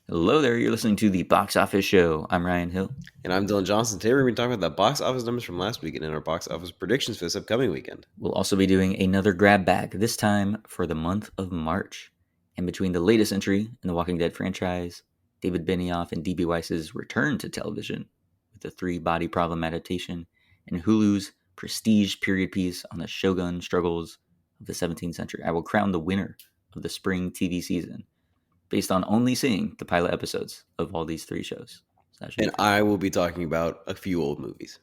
Hello there, you're listening to the Box Office Show. I'm Ryan Hill. And I'm Dylan Johnson. Today we're going to be talking about the box office numbers from last weekend and our box office predictions for this upcoming weekend. We'll also be doing another grab bag, this time for the month of March. And between the latest entry in the Walking Dead franchise, David Benioff and D.B. Weiss's return to television with the Three Body Problem adaptation, and Hulu's prestige period piece on the Shogun struggles of the 17th century, I will crown the winner of the spring TV season, based on only seeing the pilot episodes of all these three shows. And I will be talking about a few old movies.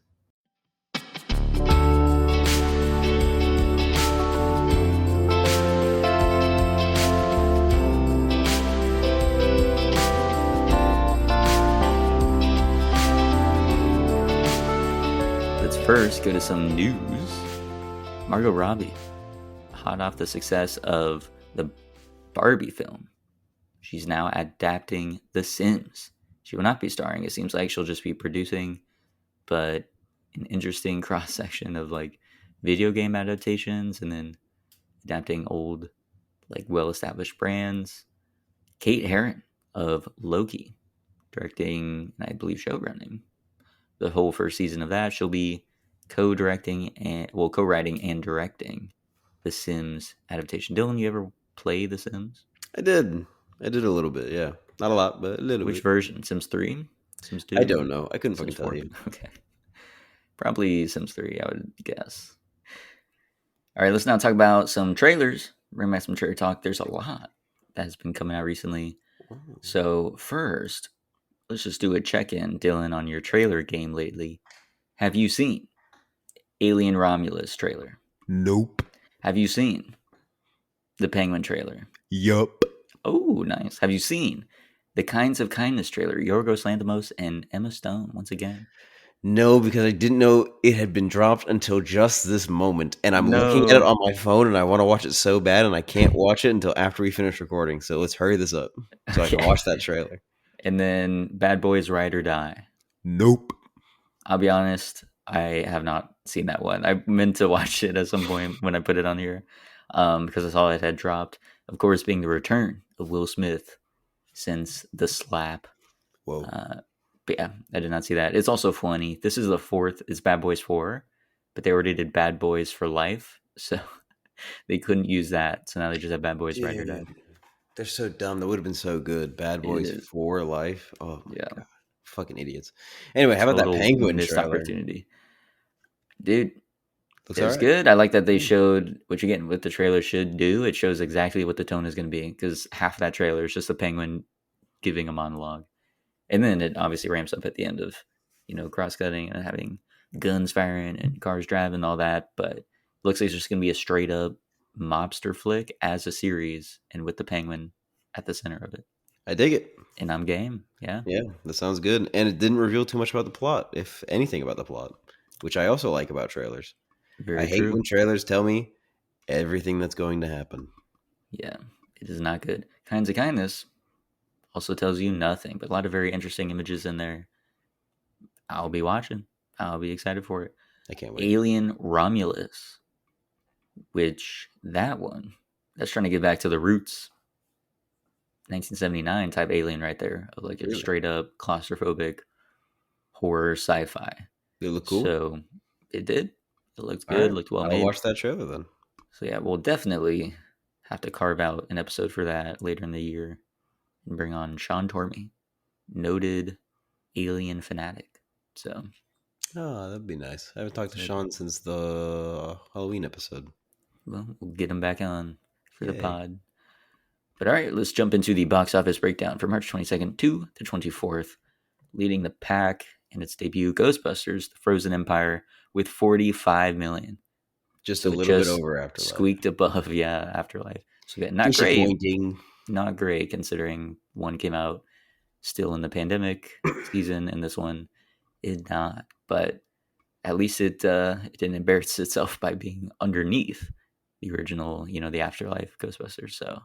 Let's first go to some news. Margot Robbie, hot off the success of the Barbie film, she's now adapting The Sims. She will not be starring. It seems like she'll just be producing, but an interesting cross-section of like video game adaptations and then adapting old, like well-established brands. Kate Herron of Loki, directing and I believe showrunning the whole first season of that. She'll be co-writing and directing the Sims adaptation. Dylan, you ever play The Sims? I did a little bit, yeah. Not a lot, but a little bit. Which version? Sims 3? Sims 2? I don't know. I couldn't Sims fucking tell you. Okay. Probably Sims 3, I would guess. All right, let's now talk about some trailers. Bring back some trailer talk. There's a lot that has been coming out recently. So first, let's just do a check-in, Dylan, on your trailer game lately. Have you seen Alien Romulus trailer? Nope. Have you seen the Penguin trailer? Yup. Oh, nice. Have you seen the Kinds of Kindness trailer? Yorgos Lanthimos and Emma Stone once again. No, because I didn't know it had been dropped until just this moment. And I'm looking at it on my phone and I want to watch it so bad and I can't watch it until after we finish recording. So let's hurry this up so I can watch that trailer. And then Bad Boys Ride or Die. Nope. I'll be honest, I have not seen that one. I meant to watch it at some point when I put it on here because I saw it had dropped. Of course, being the return of Will Smith since The Slap. Whoa. But yeah, I did not see that. It's also funny. This is the fourth. It's Bad Boys 4, but they already did Bad Boys for Life, so they couldn't use that. So now they just have Bad Boys Ride or Die. They're so dumb. That would have been so good. Bad Boys for Life. Oh my god, fucking idiots. Anyway, how about that Penguin missed trailer? Opportunity, dude? Looks it's right. Good. I like that they showed, which again, what the trailer should do. It shows exactly what the tone is going to be because half that trailer is just the Penguin giving a monologue. And then it obviously ramps up at the end of, cross-cutting and having guns firing and cars driving and all that. But it looks like it's just going to be a straight-up mobster flick as a series and with the Penguin at the center of it. I dig it. And I'm game. Yeah. Yeah, that sounds good. And it didn't reveal too much about the plot, if anything about the plot, which I also like about trailers. Very I hate true. when trailers tell me everything that's going to happen. Yeah, it is not good. Kinds of Kindness also tells you nothing, but a lot of very interesting images in there. I'll be watching. I'll be excited for it. I can't wait. Alien Romulus, which that's trying to get back to the roots. 1979 type alien right there, of like a straight up claustrophobic horror sci-fi. It looked cool. So it did. It looked good. Looked well made. I'll watch that trailer then. So yeah, we'll definitely have to carve out an episode for that later in the year and bring on Sean Tormey, noted alien fanatic. So, that'd be nice. I haven't talked to Sean since the Halloween episode. Well, we'll get him back on for the pod. But all right, let's jump into the box office breakdown for March 22nd to the 24th. Leading the pack in its debut, Ghostbusters: The Frozen Empire, with 45 million. Just a little bit over Afterlife. Squeaked above, Afterlife. So yeah, not great. Not great considering one came out still in the pandemic season and this one is not. But at least it didn't embarrass itself by being underneath the original, the Afterlife Ghostbusters. So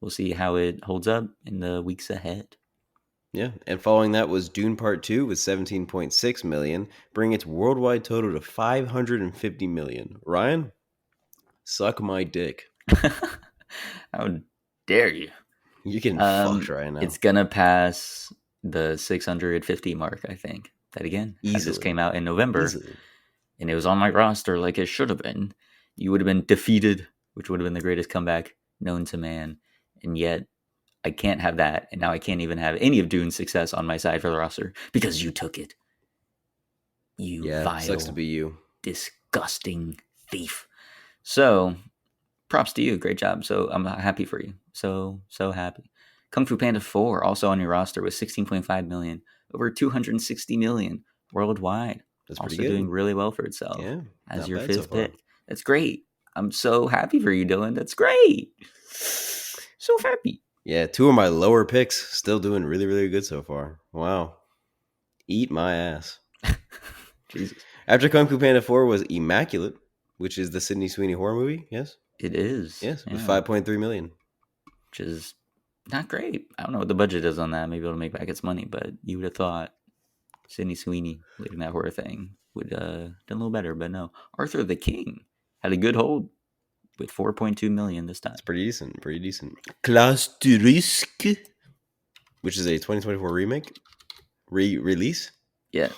we'll see how it holds up in the weeks ahead. Yeah, and following that was Dune Part 2 with 17.6 million, bringing its worldwide total to 550 million. Ryan, suck my dick. How dare you? You're getting fucked right now. It's gonna pass the 650 mark, I think. That again, as this came out in November, and it was on my roster like it should have been, you would have been defeated, which would have been the greatest comeback known to man. And yet, I can't have that, and now I can't even have any of Dune's success on my side for the roster because you took it. You vile, sucks to be you, disgusting thief. So, props to you, great job. So I'm happy for you. So happy. Kung Fu Panda 4 also on your roster with 16.5 million, over 260 million worldwide. That's also pretty good. Doing really well for itself. Yeah, as your fifth pick. That's great. I'm so happy for you, Dylan. That's great. So happy. Yeah, 2 of my lower picks still doing really, really good so far. Wow. Eat my ass. Jesus. After Kung Fu Panda 4 was Immaculate, which is the Sydney Sweeney horror movie. Yes? It is. Yes, with 5.3 million. Which is not great. I don't know what the budget is on that. Maybe it'll make back its money, but you would have thought Sydney Sweeney leading that horror thing would done a little better, but no. Arthur the King had a good hold with 4.2 million this time. It's pretty decent. Classe de Risque, which is a 2024 remake, release. Yes.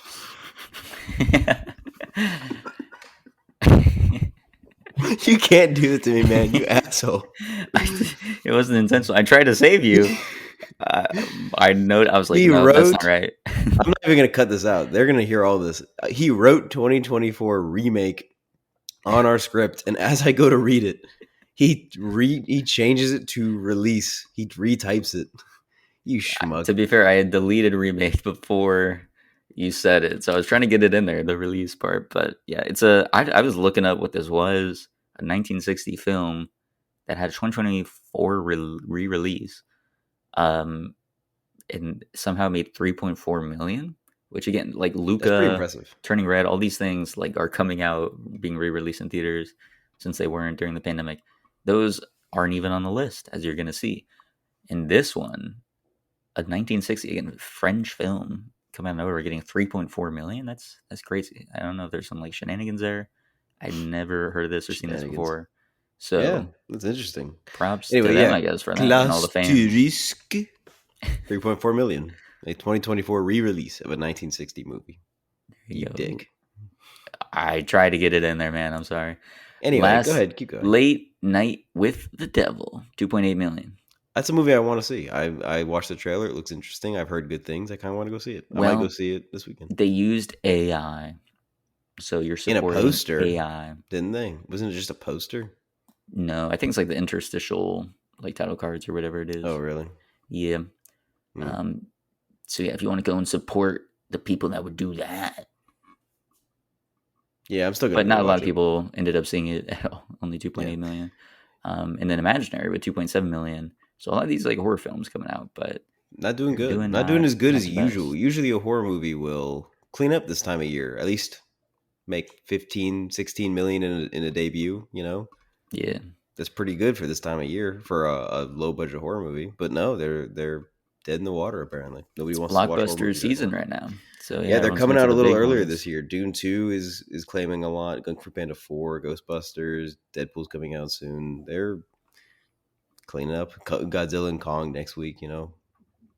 You can't do it to me, man. You asshole. It wasn't intentional. I tried to save you. I was like, that's not right. I'm not even going to cut this out. They're going to hear all this. He wrote 2024 remake on our script, and as I go to read it, he changes it to release. He retypes it. You schmuck. To be fair, I had deleted remake before you said it, so I was trying to get it in there, the release part. But yeah, I was looking up what this was, a 1960 film that had a 2024 re-release, and somehow made 3.4 million. Which again, like Luca, Turning Red, all these things like are coming out, being re-released in theaters since they weren't during the pandemic. Those aren't even on the list, as you're going to see. And this one, a 1960 again French film coming out of nowhere, getting 3.4 million. That's crazy. I don't know if there's some like shenanigans there. I'd never heard of this or seen this before. So yeah, that's interesting. Props to them, I guess, for that and all the fans. 3.4 million. A 2024 re-release of a 1960 movie. You dick. I tried to get it in there, man. I'm sorry. Anyway, go ahead. Keep going. Late Night with the Devil, 2.8 million. That's a movie I want to see. I watched the trailer. It looks interesting. I've heard good things. I kind of want to go see it. I might go see it this weekend. They used AI. So you're supporting in a poster, AI. Didn't they? Wasn't it just a poster? No, I think it's like the interstitial like title cards or whatever it is. Oh, really? Yeah. So yeah, if you want to go and support the people that would do that. Yeah, I'm still going to. But not a lot of people ended up seeing it at all. Only 2.8 million. And then Imaginary with 2.7 million. So a lot of these like horror films coming out, but not doing good. Not doing as good as usual. Usually a horror movie will clean up this time of year. At least make 15, 16 million in a debut, you know? Yeah. That's pretty good for this time of year for a low budget horror movie. But no, they're dead in the water apparently. Nobody wants to watch blockbuster season right now. So yeah, they're coming out a little earlier this year. Dune 2 is claiming a lot. Kung Fu Panda 4, Ghostbusters, Deadpool's coming out soon. They're cleaning up. Godzilla and Kong next week, you know.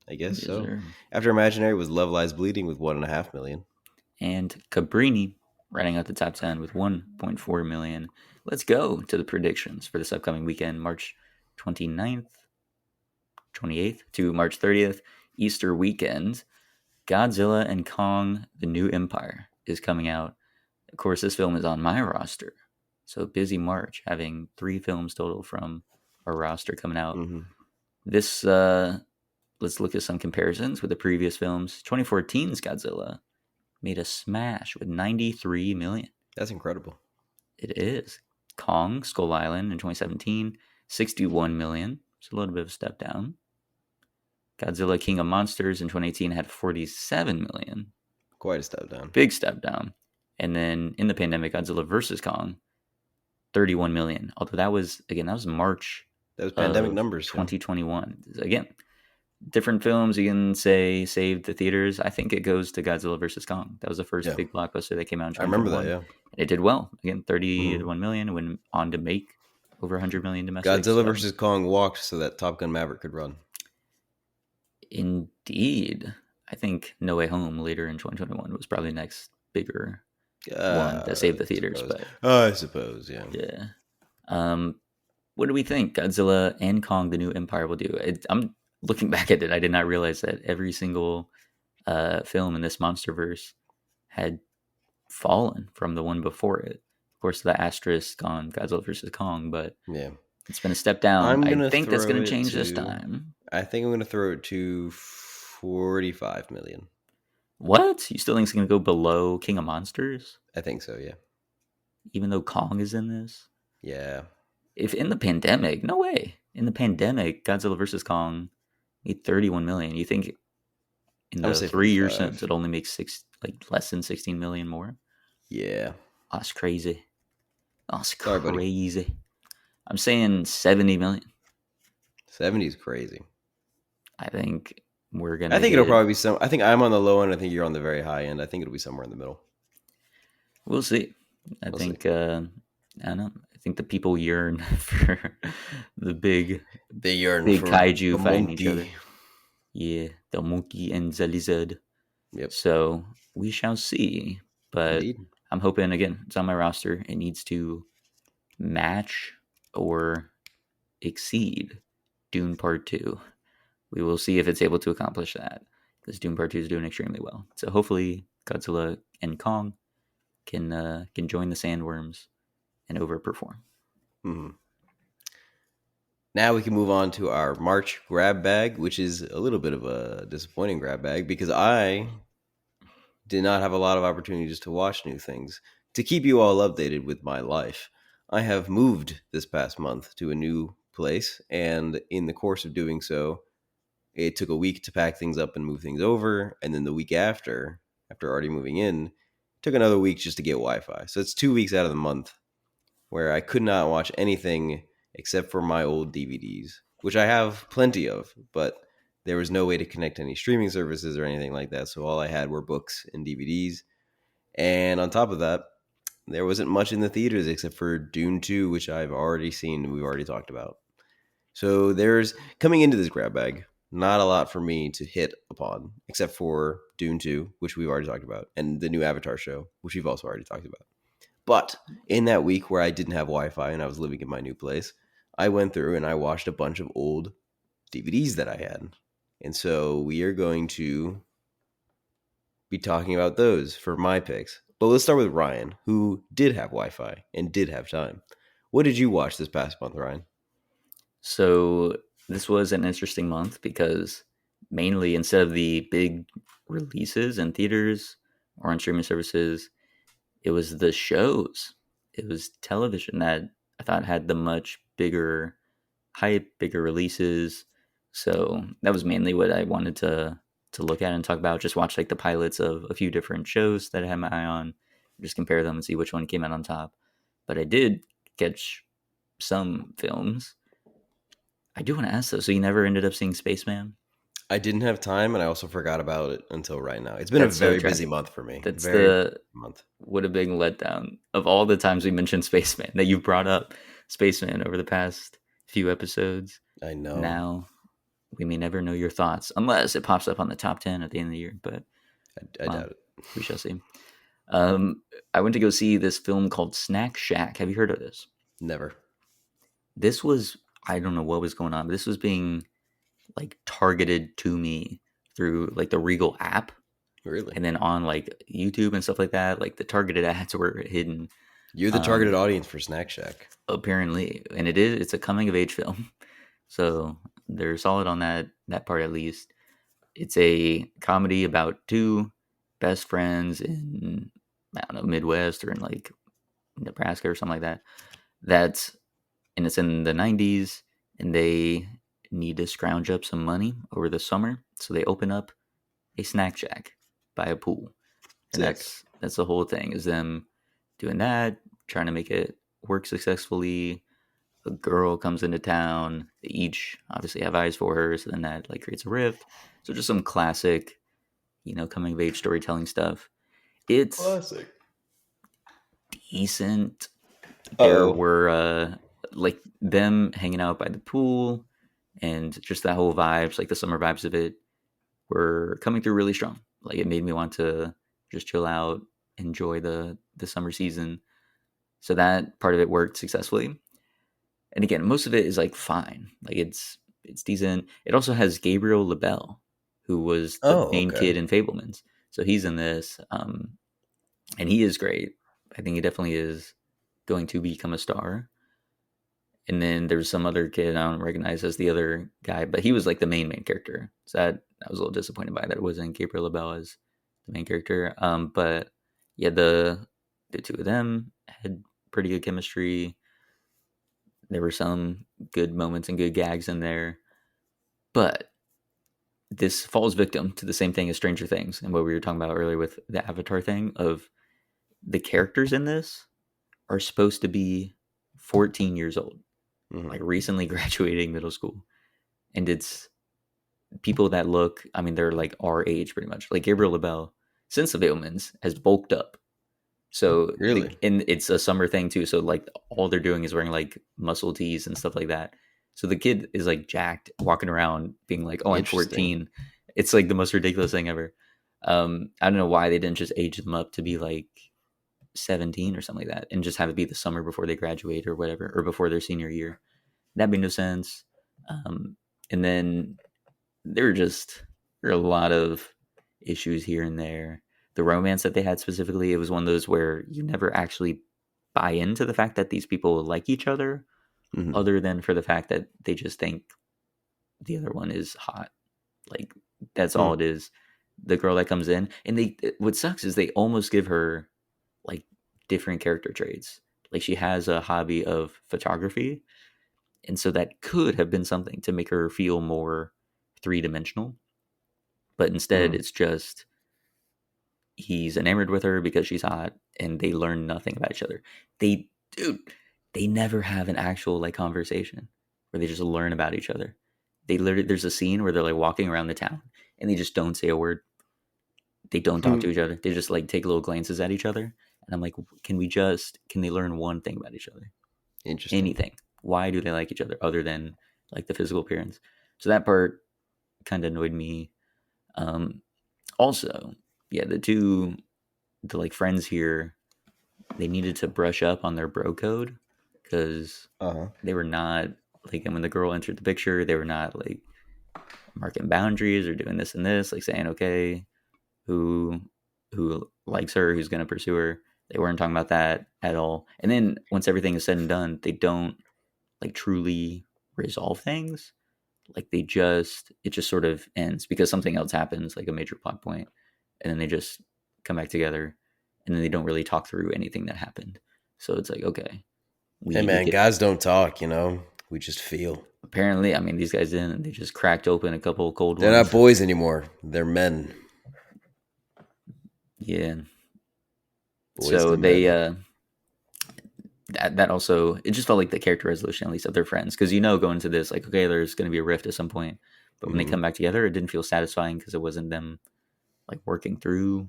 I guess yes, so. Sir. After Imaginary was Love Lies Bleeding with 1.5 million. And Cabrini running out the top 10 with 1.4 million. Let's go to the predictions for this upcoming weekend, March 29th. 28th to March 30th, Easter weekend. Godzilla and Kong, The New Empire is coming out. Of course, this film is on my roster. So busy March, having 3 films total from our roster coming out. Mm-hmm. This, let's look at some comparisons with the previous films. 2014's Godzilla made a smash with 93 million. That's incredible. It is. Kong, Skull Island in 2017, 61 million. It's a little bit of a step down. Godzilla King of Monsters in 2018 had 47 million. Quite a step down. Big step down. And then in the pandemic, Godzilla vs. Kong, 31 million. Although that was March. That was pandemic numbers. 2021. Yeah. Again, different films you can say saved the theaters. I think it goes to Godzilla vs. Kong. That was the first big blockbuster that came out in 2021. I remember that, yeah. And it did well. Again, 31 million and went on to make over 100 million domestic. Godzilla vs. Kong walked so that Top Gun Maverick could run. Indeed. I think No Way Home later in 2021 was probably the next bigger one that saved the theaters. But I suppose, yeah. yeah. What do we think Godzilla and Kong: The New Empire will do? I'm looking back at it. I did not realize that every single film in this MonsterVerse had fallen from the one before it. Of course, the asterisk on Godzilla versus Kong, but yeah, it's been a step down. I'm gonna I think that's going throw to change it this to. time. I think I'm gonna throw it to 45 million. What? You still think it's going to go below King of Monsters? I think so. Yeah. Even though Kong is in this? Yeah. If in the pandemic, no way. In the pandemic, Godzilla versus Kong made 31 million. You think in I'm gonna the say 3 years 45. since it only makes less than 16 million more? Yeah. That's crazy. That's Sorry, buddy. crazy. I'm saying 70 million. 70 is crazy. I think we're gonna. I think it'll probably be some. I think I'm on the low end. I think you're on the very high end. I think it'll be somewhere in the middle. We'll see. I We'll think. see. I don't know. I think the people yearn for the big kaiju fighting each other. Yeah, the monkey and the lizard. Yep. So we shall see. But Indeed. I'm hoping, again, it's on my roster. It needs to match or exceed Dune Part 2. We will see if it's able to accomplish that, because Dune Part 2 is doing extremely well. So hopefully Godzilla and Kong can join the sandworms and overperform. Mm-hmm. Now we can move on to our March grab bag, which is a little bit of a disappointing grab bag because I did not have a lot of opportunities to watch new things. To keep you all updated with my life, I have moved this past month to a new place, and in the course of doing so, it took a week to pack things up and move things over, and then the week after already moving in, took another week just to get Wi-Fi. So it's 2 weeks out of the month where I could not watch anything except for my old DVDs, which I have plenty of, but there was no way to connect any streaming services or anything like that. So all I had were books and DVDs. And on top of that, there wasn't much in the theaters except for Dune 2, which I've already seen and we've already talked about. So there's, coming into this grab bag, not a lot for me to hit upon, except for Dune 2, which we've already talked about, and the new Avatar show, which we've also already talked about. But in that week where I didn't have Wi-Fi and I was living in my new place, I went through and I watched a bunch of old DVDs that I had. And so we are going to be talking about those for my picks. But let's start with Ryan, who did have Wi-Fi and did have time. What did you watch this past month, Ryan? So this was an interesting month because mainly instead of the big releases in theaters or on streaming services, it was the shows. It was television that I thought had the much bigger hype, bigger releases. So that was mainly what I wanted to look at and talk about. Just watch like the pilots of a few different shows that I had my eye on, just compare them and see which one came out on top. But I did catch some films. I do want to ask though, so you never ended up seeing Spaceman? I didn't have time, and I also forgot about it until right now. It's been a very busy month for me. That's very month. What a big letdown of all the times we mentioned Spaceman that you brought up Spaceman over the past few episodes. I know. Now we may never know your thoughts unless it pops up on the top 10 at the end of the year, but I doubt it. We shall see. I went to go see this film called Snack Shack. Have you heard of this? Never. This was, I don't know what was going on, but this was being like targeted to me through like the Regal app. Really? And then on like YouTube and stuff like that, like the targeted ads were hidden. You're the targeted audience for Snack Shack. Apparently. And it's a coming of age film. So they're solid on that part at least. It's a comedy about two best friends in, I don't know, Midwest or in like Nebraska or something like that. And it's in the 90s, and they need to scrounge up some money over the summer. So they open up a snack shack by a pool. And that's the whole thing, is them doing that, trying to make it work successfully. A girl comes into town. They each obviously have eyes for her, so then that like creates a rift. So just some classic, coming of age storytelling stuff. It's classic, decent. There were like them hanging out by the pool and just that whole vibes, like the summer vibes of it. were coming through really strong. Like it made me want to just chill out, enjoy the summer season. So that part of it worked successfully. And again, most of it is like fine. Like it's decent. It also has Gabriel LaBelle, who was the Oh, main okay. kid in Fablemans. So he's in this, and he is great. I think he definitely is going to become a star. And then there's some other kid I don't recognize as the other guy, but he was like the main character. So that I was a little disappointed by that. It wasn't Gabriel LaBelle as the main character. But yeah, the two of them had pretty good chemistry. There were some good moments and good gags in there, but this falls victim to the same thing as Stranger Things and what we were talking about earlier with the Avatar thing of the characters in this are supposed to be 14 years old, like recently graduating middle school. And it's people that look, I mean, they're like our age pretty much. Like Gabriel LaBelle, since the Vitamins, has bulked up. So Really and it's a summer thing too. So like all they're doing is wearing like muscle tees and stuff like that. So the kid is like jacked, walking around, being like, "Oh, I'm interesting. 14." It's like the most ridiculous thing ever. I don't know why they didn't just age them up to be like 17 or something like that, and just have it be the summer before they graduate or whatever, or before their senior year. That made no sense. And then there are a lot of issues here and there. The romance that they had specifically, it was one of those where you never actually buy into the fact that these people like each other, other than for the fact that they just think the other one is hot. Like that's all it is. The girl that comes in, and what sucks is they almost give her like different character traits. Like she has a hobby of photography, and so that could have been something to make her feel more three-dimensional. But instead, it's just he's enamored with her because she's hot, and they learn nothing about each other. They, dude, they never have an actual like conversation where they just learn about each other. They literally, there's a scene where they're like walking around the town and they just don't say a word. They don't talk to each other. They just like take little glances at each other. And I'm like, can they learn one thing about each other? Interesting. Anything. Why do they like each other other than like the physical appearance? So that part kind of annoyed me. Also, yeah, the like friends here, they needed to brush up on their bro code because they were not like, and when the girl entered the picture, they were not like marking boundaries or doing this and this, like saying, okay, who likes her, who's going to pursue her. They weren't talking about that at all. And then once everything is said and done, they don't like truly resolve things. Like it just sort of ends because something else happens, like a major plot point, and then they just come back together, and then they don't really talk through anything that happened. So it's like, okay, Hey we man, get guys don't talk, we just feel. apparently. I mean, these guys didn't. They just cracked open a couple of cold They're not ones. boys anymore. They're men. Yeah. Boys So to they men. that also, it just felt like the character resolution at least of their friends, because going into this like, okay, there's going to be a rift at some point, but when they come back together, it didn't feel satisfying because it wasn't them like working through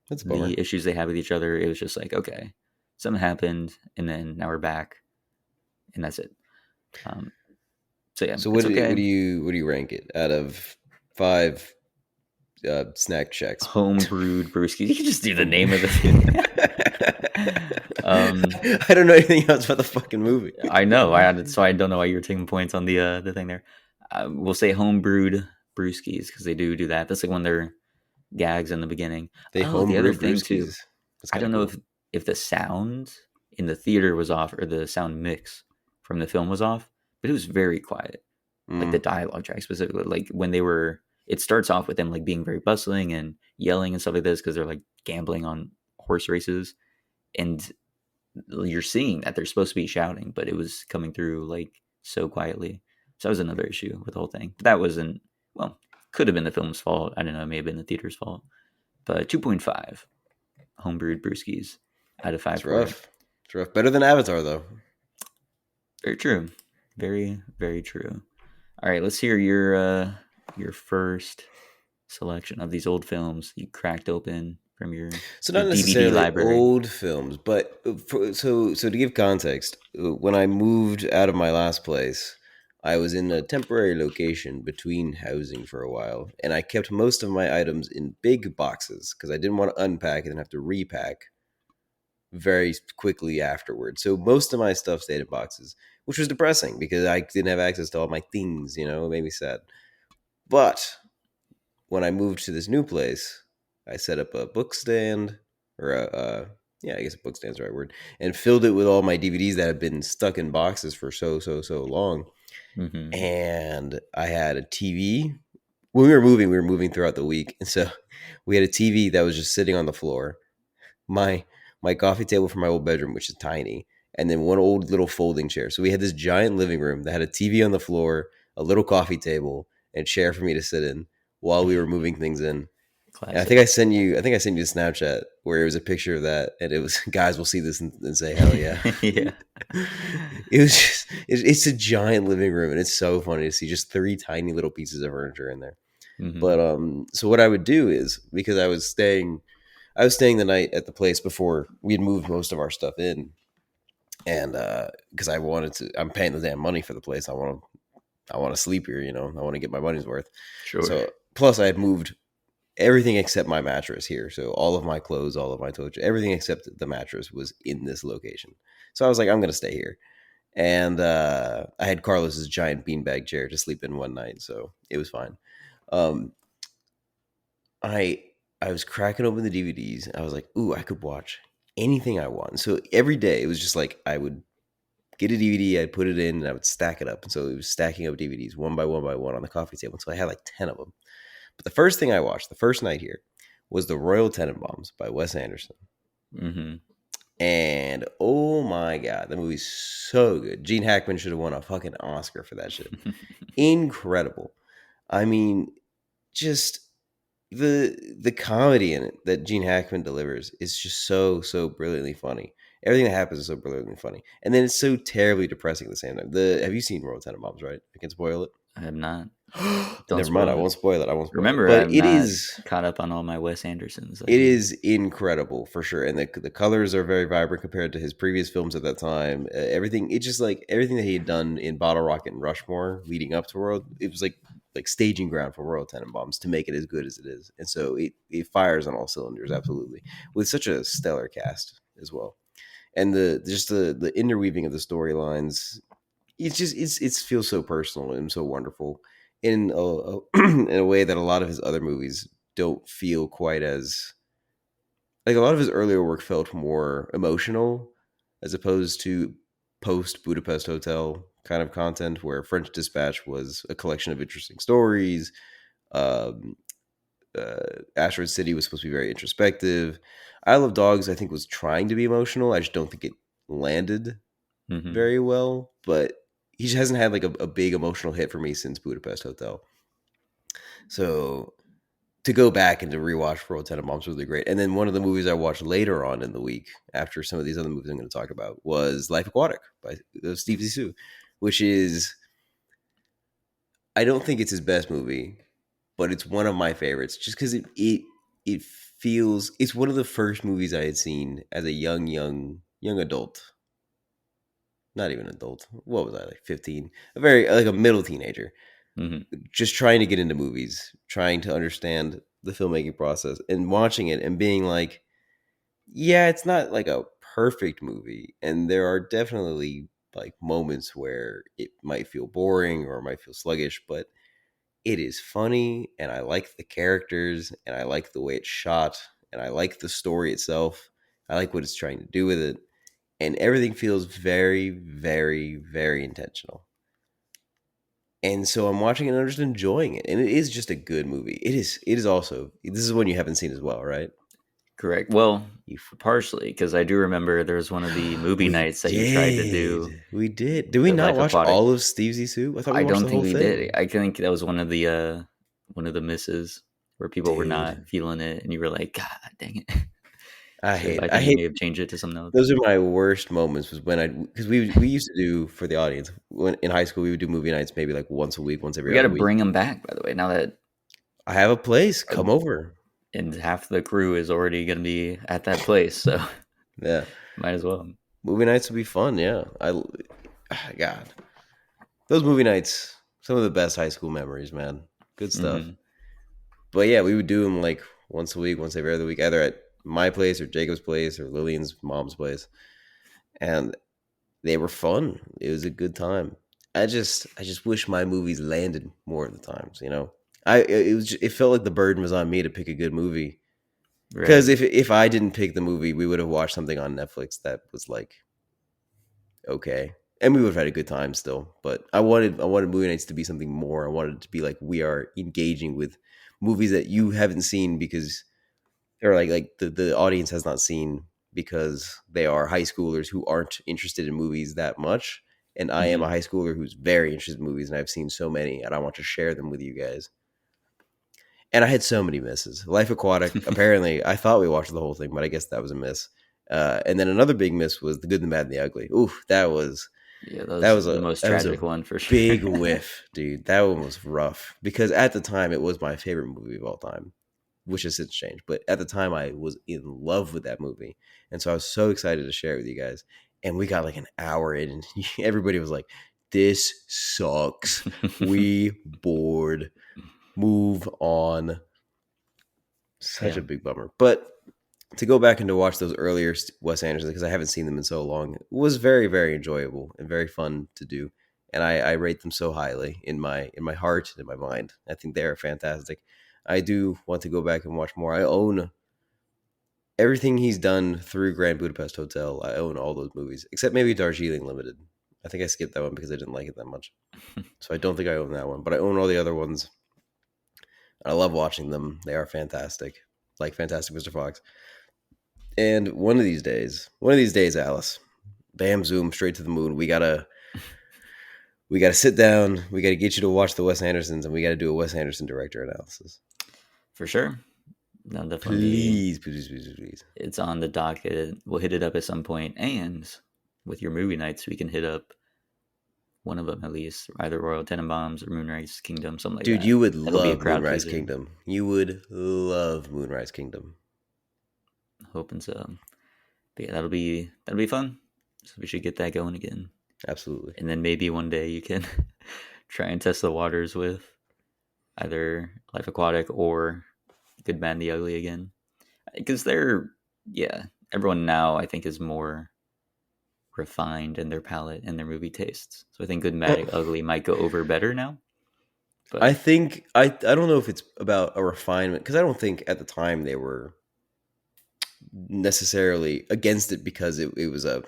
That's a bummer. the issues they have with each other. It was just like, okay, something happened, and then now we're back, and that's it. So yeah, So it's what okay. do you rank it out of 5 snack shacks? Home brewed brewski. You can just do the name of the thing. I don't know anything else about the fucking movie. I know. So I don't know why you were taking points on the thing there. We'll say home brewed brewskis because they do that. That's like one of their gags in the beginning. They Oh, the other homebrew thing too. brewskis. That's I kind don't of know cool. if the sound in the theater was off or the sound mix from the film was off, but it was very quiet. Like the dialogue track specifically, like when they were. It starts off with them like being very bustling and yelling and stuff like this because they're like gambling on horse races, and you're seeing that they're supposed to be shouting, but it was coming through like so quietly. So that was another issue with the whole thing. But that wasn't, well, could have been the film's fault. I don't know. It may have been the theater's fault. But 2.5 homebrewed brewskis out of 5 It's for it. rough. It's rough. Better than Avatar, though. Very true. Very, very true. All right, let's hear your first selection of these old films you cracked open from your So not DVD necessarily library. old films, but so to give context, when I moved out of my last place, I was in a temporary location between housing for a while, and I kept most of my items in big boxes because I didn't want to unpack and then have to repack very quickly afterward. So most of my stuff stayed in boxes, which was depressing because I didn't have access to all my things, it made me sad. But when I moved to this new place, I set up a book stand, or yeah, I guess a book stand's the right word, and filled it with all my DVDs that had been stuck in boxes for so long. Mm-hmm. And I had a TV. When we were moving throughout the week, and so we had a TV that was just sitting on the floor. My my coffee table for my old bedroom, which is tiny, and then one old little folding chair. So we had this giant living room that had a TV on the floor, a little coffee table, and a chair for me to sit in while we were moving things in. And Classic. I think I sent you a Snapchat where it was a picture of that, and it was guys will see this and say hell yeah. Yeah. It was just it's a giant living room, and it's so funny to see just three tiny little pieces of furniture in there. Mm-hmm. But so what I would do is, because I was staying the night at the place before we had moved most of our stuff in, and because I'm paying the damn money for the place. I want to sleep here, I want to get my money's worth. Sure. So plus I had moved everything except my mattress here. So all of my clothes, all of my toiletries, everything except the mattress was in this location. So I was like, I'm gonna stay here. And I had Carlos's giant beanbag chair to sleep in one night, so it was fine. Um, I I was cracking open the DVDs. I was like, ooh, I could watch anything I want. So every day it was just like I would get a DVD, I'd put it in, and I would stack it up. And so it was stacking up DVDs one by one on the coffee table. So I had like 10 of them. But the first thing I watched, the first night here, was The Royal Tenenbaums by Wes Anderson. Mm-hmm. And oh my God, the movie's so good. Gene Hackman should have won a fucking Oscar for that shit. Incredible. I mean, just the comedy in it that Gene Hackman delivers is just so brilliantly funny. Everything that happens is so brilliantly funny, and then it's so terribly depressing at the same time. Have you seen Royal Tenenbaums? Right, I can spoil it. I have not. Don't Never mind. spoil I it. won't spoil it. I won't spoil it. Remember, But I'm it not is caught up on all my Wes Andersons. it is incredible for sure, and the colors are very vibrant compared to his previous films at that time. Everything it's just like everything that he had done in Bottle Rocket and Rushmore leading up to World. It was like staging ground for Royal Tenenbaums to make it as good as it is, and so it fires on all cylinders absolutely with such a stellar cast as well, and the interweaving of the storylines. It feels so personal and so wonderful in in a way that a lot of his other movies don't feel quite as like. A lot of his earlier work felt more emotional as opposed to post Budapest Hotel kind of content, where French Dispatch was a collection of interesting stories. um, Asteroid City was supposed to be very introspective. Isle of Dogs, I think, was trying to be emotional. I just don't think it landed Mm-hmm. very well, but he just hasn't had like a big emotional hit for me since Budapest Hotel. So to go back and to rewatch Royal Tenenbaums was really great. And then one of the movies I watched later on in the week, after some of these other movies I'm going to talk about, was Life Aquatic by Steve Zissou, which is, I don't think it's his best movie, but it's one of my favorites just because it feels, it's one of the first movies I had seen as a young adult. Not even adult. What was I, like 15? A very like a middle teenager, Mm-hmm. just trying to get into movies, trying to understand the filmmaking process and watching it and being like, yeah, it's not like a perfect movie, and there are definitely like moments where it might feel boring or it might feel sluggish, but it is funny, and I like the characters, and I like the way it's shot, and I like the story itself. I like what it's trying to do with it, and everything feels very intentional. And so I'm watching it and I'm just enjoying it, and it is just a good movie. It is also, this is one you haven't seen as well, right? Correct. Well, You partially because I do remember there was one of the movie we nights that you tried to do did. Did we the not Life watch Aquatic. all of Steve Zissou? I thought we I watched don't the think whole we thing. did. I think that was one of the misses where people were Dude, not feeling it, and you were like, "God dang it!" I So hate I it. I think you hate may have changed it to some notes. those are my worst moments, was when because we used to do, for the audience, when in high school we would do movie nights maybe like once a week, once We every got to other week. bring them back, by the way. Now that I have a place. uh, Come over. and half the crew is already going to be at that place, so Yeah. might as well. Movie nights would be fun, yeah. God. those movie nights, some of the best high school memories, man. Good stuff. Mm-hmm. But yeah, we would do them like once a week, once every other week, either at my place or Jacob's place or Lillian's mom's place, and they were fun. It was a good time. I just wish my movies landed more of the times. You know, it felt like the burden was on me to pick a good movie. Because Right. if I didn't pick the movie, we would have watched something on Netflix that was like okay, and we would have had a good time still. But I wanted movie nights to be something more. I wanted it to be like we are engaging with movies that you haven't seen because or like the audience has not seen because they are high schoolers who aren't interested in movies that much. And I am a Mm-hmm. high schooler who's very interested in movies, and I've seen so many, and I want to share them with you guys. And I had so many misses. Life Aquatic. Apparently, I thought we watched the whole thing, but I guess that was a miss. And then another big miss was The Good, the Bad, and the Ugly. Oof, Yeah, that that was was the a most that was a tragic one for sure. big whiff, dude. That one was rough because at the time it was my favorite movie of all time, which has since changed. But at the time, I was in love with that movie, and so I was so excited to share it with you guys. And we got like an hour in, and everybody was like, "This sucks. We bored. Move on." Such Yeah, a big bummer. But to go back and to watch those earlier Wes Anderson because I haven't seen them in so long was very very enjoyable and very fun to do, and I rate them so highly in my heart and in my mind. I think they are fantastic. I do want to go back and watch more. I own everything he's done through Grand Budapest Hotel. I own all those movies except maybe Darjeeling Limited. I think I skipped that one because I didn't like it that much, so I don't think I own that one. But I own all the other ones. I love watching them. They are fantastic, like Fantastic Mr. Fox. And one of these days, Alice, bam, zoom, straight to the moon. We gotta sit down. We gotta get you to watch the Wes Andersons, and we gotta do a Wes Anderson director analysis. for sure. That'll definitely be. Please, please, please, please. It's on the docket. We'll hit it up at some point, and with your movie nights, we can hit up one of them at least, either Royal Tenenbaums or Moonrise Kingdom, something like Dude, that. you would That'll be a love crowd Moonrise pleaser. Kingdom. You would love Moonrise Kingdom. Hoping so. But yeah, that'll be fun. So we should get that going again, Absolutely. and then maybe one day you can try and test the waters with either Life Aquatic or Good, Bad, and the Ugly again, because yeah, everyone now I think is more refined in their palate and their movie tastes. So I think Good, Bad, and Ugly might go over better now. I But think I don't know if it's about a refinement because I don't think at the time they were necessarily against it because it was a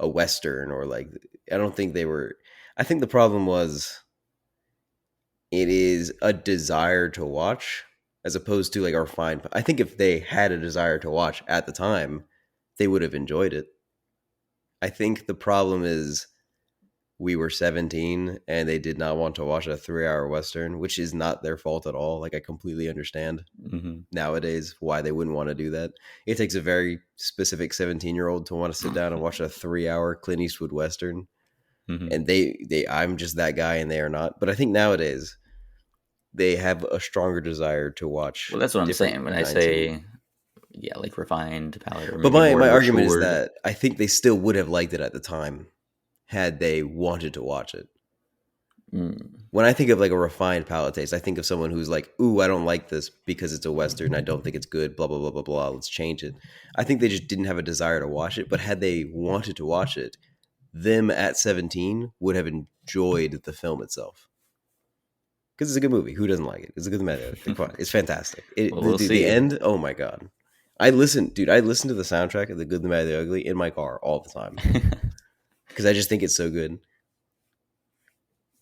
western or like I don't think they were. I think the problem was it is a desire to watch as opposed to like a refined. I think if they had a desire to watch at the time, they would have enjoyed it. I think the problem is we were 17 and they did not want to watch a 3 hour Western, which is not their fault at all. Like, I completely understand mhm. nowadays why they wouldn't want to do that. It takes a very specific 17-year-old to want to sit down and watch a 3 hour Clint Eastwood Western. Mhm. And I'm just that guy and they are not. But I think nowadays they have a stronger desire to watch Well, that's what I'm different saying when I kinds of movies. say, yeah, like refined palate or But maybe more my argument is matured. that I think they still would have liked it at the time had they wanted to watch it. Mm. When I think of like a refined palate taste, I think of someone who's like, "Ooh, I don't like this because it's a Western. I don't think it's good. Blah blah blah blah blah. Let's change it." I think they just didn't have a desire to watch it. But had they wanted to watch it, them at 17 would have enjoyed the film itself because it's a good movie. Who doesn't like it? It's a good movie. Come on, it's fantastic. Well, we'll The see. end. Oh my god. Dude. I listen to the soundtrack of The Good, the Bad, the Ugly in my car all the time because I just think it's so good.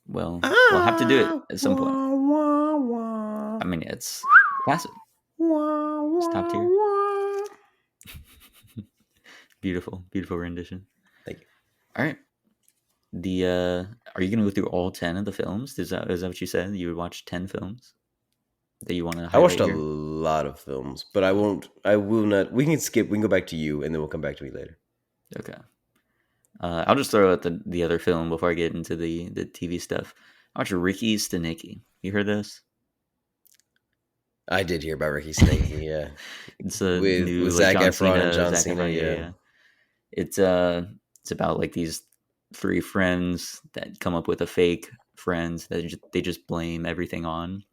Well, we'll have to do it Ah, at some point. wah, wah, wah. I mean, it's classic. Wah, It's top wah, tier. wah. Beautiful, beautiful rendition. Thank you. All right. The are you gonna go through all 10 of the films? Is that what you said? You would watch 10 films that you want to I watched highlight a here? lot of films, but I won't. I will not. We can skip. We can go back to you, and then we'll come back to me later. Okay. I'll just throw out the other film before I get into the TV stuff. I watched Ricky Stenicki. You heard this? I did hear about Ricky Snakey, yeah, It's a with new like Zac John Efron and Cena, John Zac Cena, Efron. Yeah, yeah. yeah. It's about like these three friends that come up with a fake friends that they just blame everything on,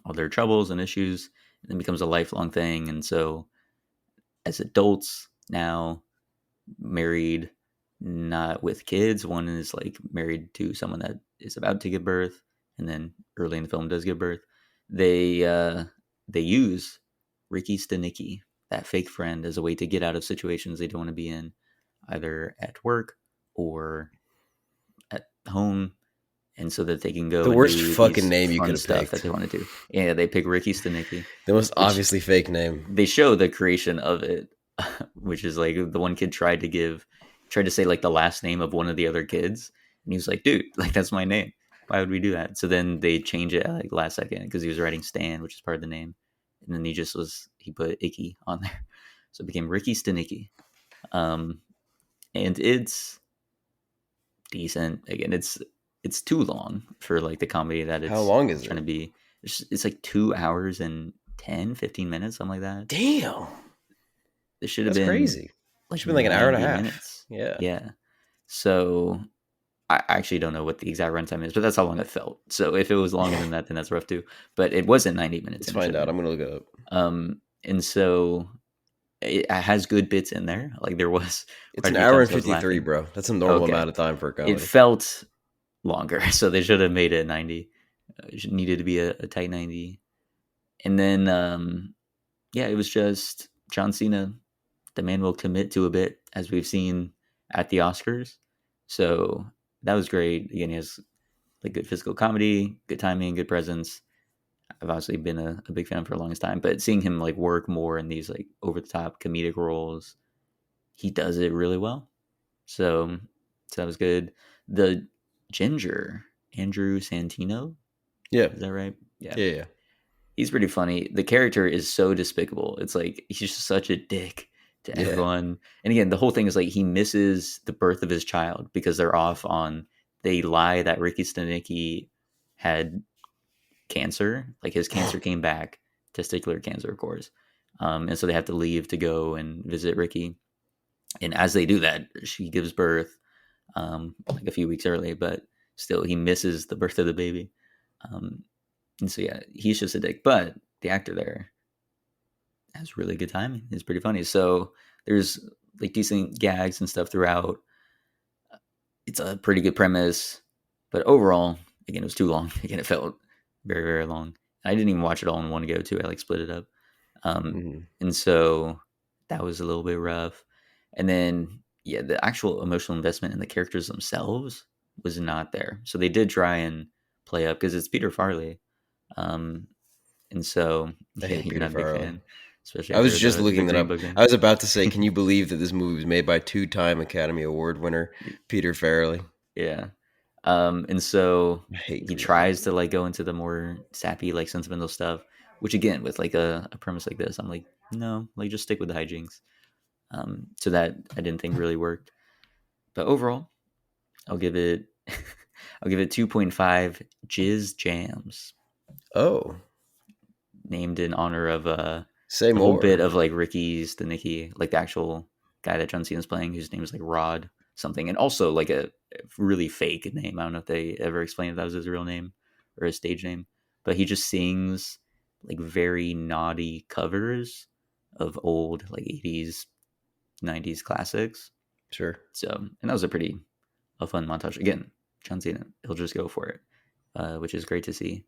all their troubles and issues, and it becomes a lifelong thing. And so, as adults now, married, not with kids, one is like married to someone that is about to give birth, and then early in the film does give birth. They use Ricky Stenicki, that fake friend, as a way to get out of situations they don't want to be in, either at work or at home, and so that they can go The and worst do fucking these name you could fun have stuff that picked. they want to do. Yeah, they pick Ricky Stenicki, The most which obviously fake name. they show the creation of it, which is like the one kid tried to say like the last name of one of the other kids, and he was like, "Dude, like that's my name. Why would we do that?" So then they change it at like last second because he was writing Stan, which is part of the name, and then he put Icky on there, so it became Ricky Stenicki. Um, and it's decent. Again, it's too long for like the comedy that How it's long is trying to it? be. It's like 2 hours and 10, 15 minutes, something like that. Damn. It should have That's been crazy. like Should be like an hour and a 90 half. minutes. Yeah. Yeah. So I actually don't know what the exact runtime is, but that's how long it felt. So if it was longer than that, then that's rough too. But it wasn't 90 minutes Let's and it should find have out. been. I'm gonna look it up. And so it has good bits in there. Like there was It's quite an a few hour times and I was 53, laughing. bro. That's a normal Okay. amount of time for a It comedy. felt longer. So they should have made it 90. It needed to be a tight 90. And then, yeah, it was just John Cena. The man will commit to a bit, as we've seen at the Oscars. So that was great. Again, he has like good physical comedy, good timing, good presence. I've obviously been a big fan for the longest time, but seeing him like work more in these like over the top comedic roles, he does it really well. So, so that was good. The ginger, Andrew Santino, Yeah. is that right? Yeah. Yeah. He's pretty funny. The character is so despicable. It's like he's just such a dick to Yeah. everyone. And again, the whole thing is like he misses the birth of his child because they're off on. They lie that Ricky Stenicki had cancer. Like his cancer came back, testicular cancer, of course. And so they have to leave to go and visit Ricky. And as they do that, she gives birth like a few weeks early, but still he misses the birth of the baby. Um, and so yeah, he's just a dick. But the actor there has really good timing. It's pretty funny. So there's like decent gags and stuff throughout. It's a pretty good premise, but overall, again, it was too long. Again, it felt very, very long. I didn't even watch it all in one go too. I like split it up. Mhm. And so that was a little bit rough. And then yeah, the actual emotional investment in the characters themselves was not there. So they did try and play up because it's Peter Farley. Um, and so I yeah, hate you're Peter not a big Farrelly. fan, especially I was after just the looking that Green up. Book thing. I was about to say, can you believe that this movie was made by two-time Academy Award winner Peter Farrelly? Yeah. And so I hate he Peter tries Farrelly. to like go into the more sappy, like sentimental stuff, which again, with like a premise like this, I'm like, no, like just stick with the hijinks. So that I didn't think really worked. But overall, I'll give it I'll give it 2.5 Jizz Jams, Oh, named in honor of say the whole bit more. of like Ricky's the Nicky, like the actual guy that John Cena's playing, whose name is like Rod something, and also like a really fake name. I don't know if they ever explained if that was his real name or his stage name, but he just sings like very naughty covers of old like 80s, 90s classics. Sure. So, and that was a fun montage. Again, John Cena, he'll just go for it, which is great to see.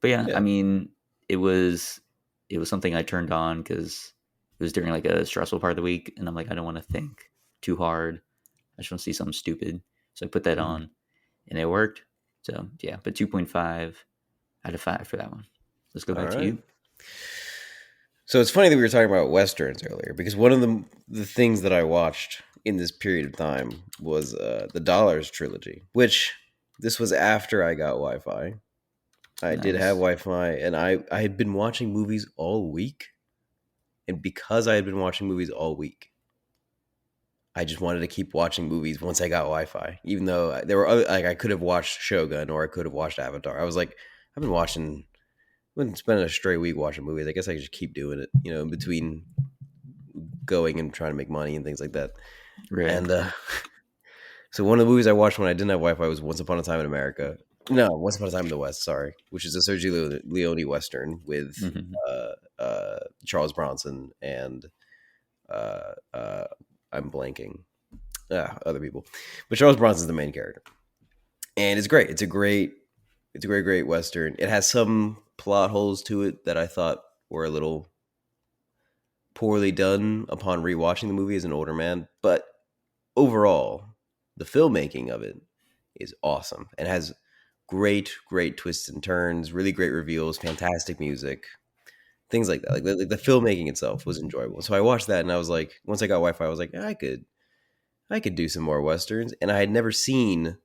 But yeah, I Yeah. mean, it was something I turned on because it was during like a stressful part of the week, and I'm like, I don't want to think too hard. I just want to see something stupid, so I put that Mhm. on, and it worked. So yeah, but 2.5 out of 5 for that one. Let's go All back to right. you. So it's funny that we were talking about westerns earlier because one of the things that I watched in this period of time was the Dollars trilogy, which this was after I got Wi-Fi. I did have Nice. Wi-Fi, and I had been watching movies all week, and because I had been watching movies all week, I just wanted to keep watching movies once I got Wi-Fi. Even though there were other, like I could have watched Shogun or I could have watched Avatar. I was like, I've been watching, I've been spending a straight week watching movies. I guess I could just keep doing it, in between going and trying to make money and things like that. Right. And So one of the movies I watched when I didn't have Wi-Fi was Once Upon a Time in America. No, Once Upon a Time in the West. Sorry, which is a Sergio Leone western with Hmm. Charles Bronson and uh, uh, I'm blanking other people, but Charles Bronson's the main character, and it's great. It's a great western. It has some plot holes to it that I thought were a little poorly done upon rewatching the movie as an older man, but overall, the filmmaking of it is awesome and has great twists and turns, really great reveals, fantastic music, things like that. Like the filmmaking itself was enjoyable. So I watched that and I was like, once I got Wi-Fi, I was like, I could do some more westerns. And I had never seen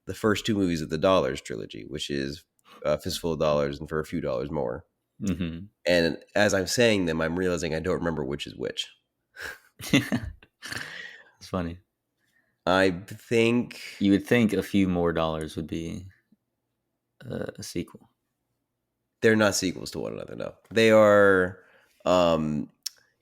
the first two movies of the Dollars trilogy, which is Fistful of Dollars and For a Few Dollars More. Hmm. And as I'm saying them, I'm realizing I don't remember which is which. It's funny. I think You would think a few more dollars would be a sequel. they're not sequels to one another. No, they are. Um,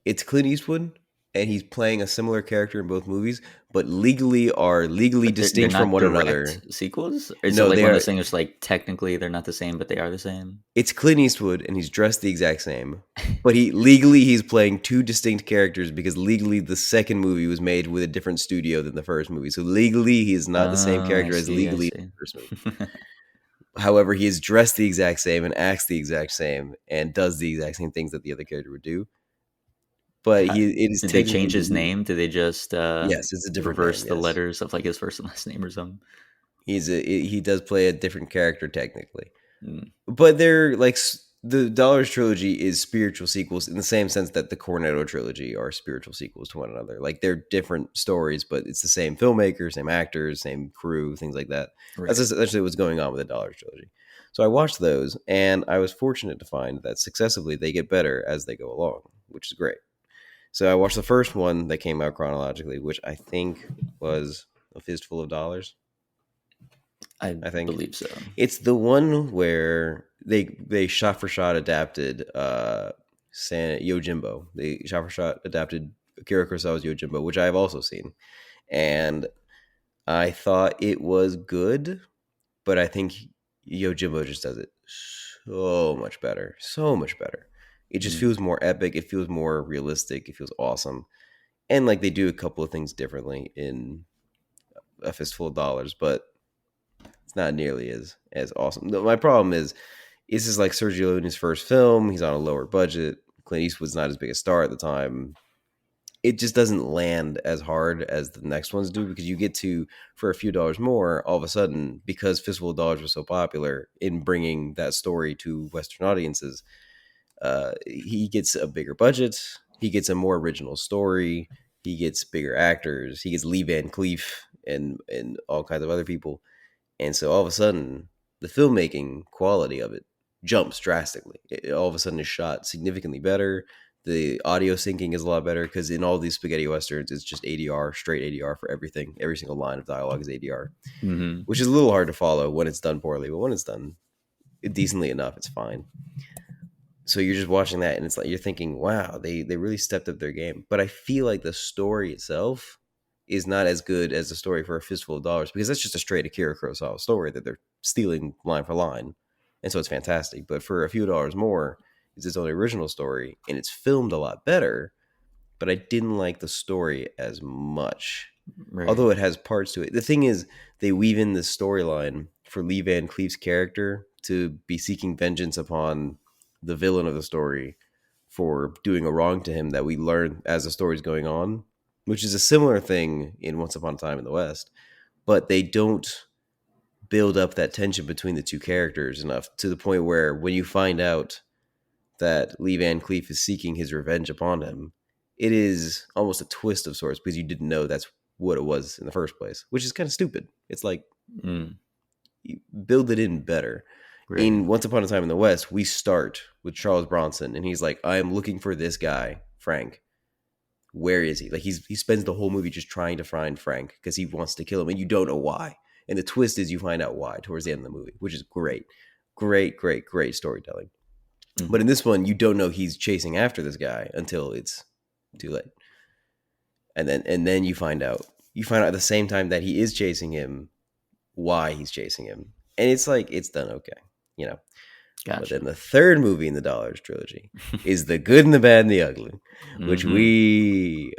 it's Clint Eastwood, and he's playing a similar character in both movies, but legally are legally But they're distinct from not one direct another. sequels? Or is it No, like they one of are. those things like technically they're not the same, but they are the same? It's Clint Eastwood, and he's dressed the exact same, but he's playing two distinct characters because legally the second movie was made with a different studio than the first movie. So legally, he is not the same Oh, I character as see. I legally see. the first movie. However, he is dressed the exact same and acts the exact same and does the exact same things that the other character would do. But How, it is did they technically change his name? Did they just yes, it's a different name. reverse the Yes, letters of like his first and last name or something? he does play a different character technically, Mm, but they're like the Dollars trilogy is spiritual sequels in the same sense that the Cornetto trilogy are spiritual sequels to one another. Like they're different stories, but it's the same filmmaker, same actors, same crew, things like that. That's right. essentially what's going on with the Dollars trilogy. So I watched those, and I was fortunate to find that successively they get better as they go along, which is great. So I watched the first one that came out chronologically, which I think was A Fistful of Dollars. I I think believe so. it's the one where they shot for shot adapted Yojimbo. They shot for shot adapted Akira Kurosawa's Yojimbo, which I have also seen, and I thought it was good, but I think Yojimbo just does it so much better, so much better. It just Mm. feels more epic. It feels more realistic. It feels awesome, and like they do a couple of things differently in A Fistful of Dollars, but it's not nearly as awesome. My problem is this is like Sergio Leone's first film. He's on a lower budget. Clint Eastwood's not as big a star at the time. It just doesn't land as hard as the next ones do because you get to for a few dollars more all of a sudden because Fistful of Dollars was so popular in bringing that story to Western audiences. He gets a bigger budget. He gets a more original story. He gets bigger actors. He gets Lee Van Cleef and all kinds of other people. And so all of a sudden, the filmmaking quality of it jumps drastically. It all of a sudden is shot significantly better. The audio syncing is a lot better because in all these spaghetti westerns, it's just ADR, straight ADR for everything. Every single line of dialogue is ADR, Hmm. which is a little hard to follow when it's done poorly. But when it's done decently enough, it's fine. So you're just watching that, and it's like you're thinking, "Wow, they really stepped up their game." But I feel like the story itself is not as good as the story for A Fistful of Dollars because that's just a straight Akira Kurosawa story that they're stealing line for line, and so it's fantastic. But for A Few Dollars More, it's its own original story, and it's filmed a lot better. But I didn't like the story as much, Right. although it has parts to it. The thing is, they weave in this storyline for Lee Van Cleef's character to be seeking vengeance upon the villain of the story for doing a wrong to him that we learn as the story's going on, which is a similar thing in Once Upon a Time in the West, but they don't build up that tension between the two characters enough to the point where when you find out that Lee Van Cleef is seeking his revenge upon him, it is almost a twist of sorts because you didn't know that's what it was in the first place, which is kind of stupid. It's like Mm, you build it in better. right. In Once Upon a Time in the West, we start with Charles Bronson, and he's like, "I am looking for this guy, Frank. Where is he?" Like he spends the whole movie just trying to find Frank because he wants to kill him, and you don't know why. And the twist is you find out why towards the end of the movie, which is great, great storytelling. But Hmm. in this one, you don't know he's chasing after this guy until it's too late, and then you find out. you find out at the same time that he is chasing him why he's chasing him, and it's like it's done okay, you know. But Gotcha. then the third movie in the Dollars trilogy is The Good and the Bad and the Ugly, which Mm-hmm. we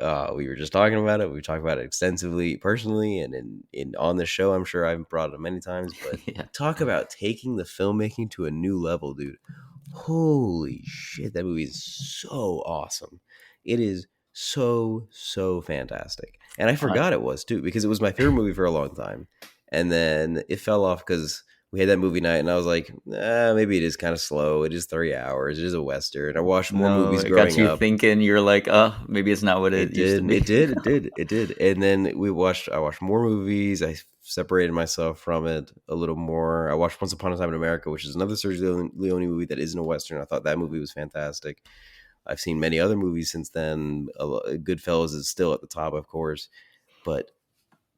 were just talking about it. We talked about it extensively personally, and in on the show, I'm sure I've brought it up many times. But Yeah. talk about taking the filmmaking to a new level, dude. Holy shit, that movie is so awesome. It is so fantastic. And I Uh, forgot it was too, because it was my favorite movie for a long time. And then it fell off because we had that movie night, and I was like, maybe it is kind of slow. It is 3 hours. It is a Western. I watched more no, movies it got growing you up. thinking. You're like, oh, maybe it's not what it It used to did. be. It did. And then I watched more movies. I separated myself from it a little more. I watched Once Upon a Time in America, which is another Sergio Leone movie that isn't a Western. I thought that movie was fantastic. I've seen many other movies since then. Goodfellas is still at the top, of course. But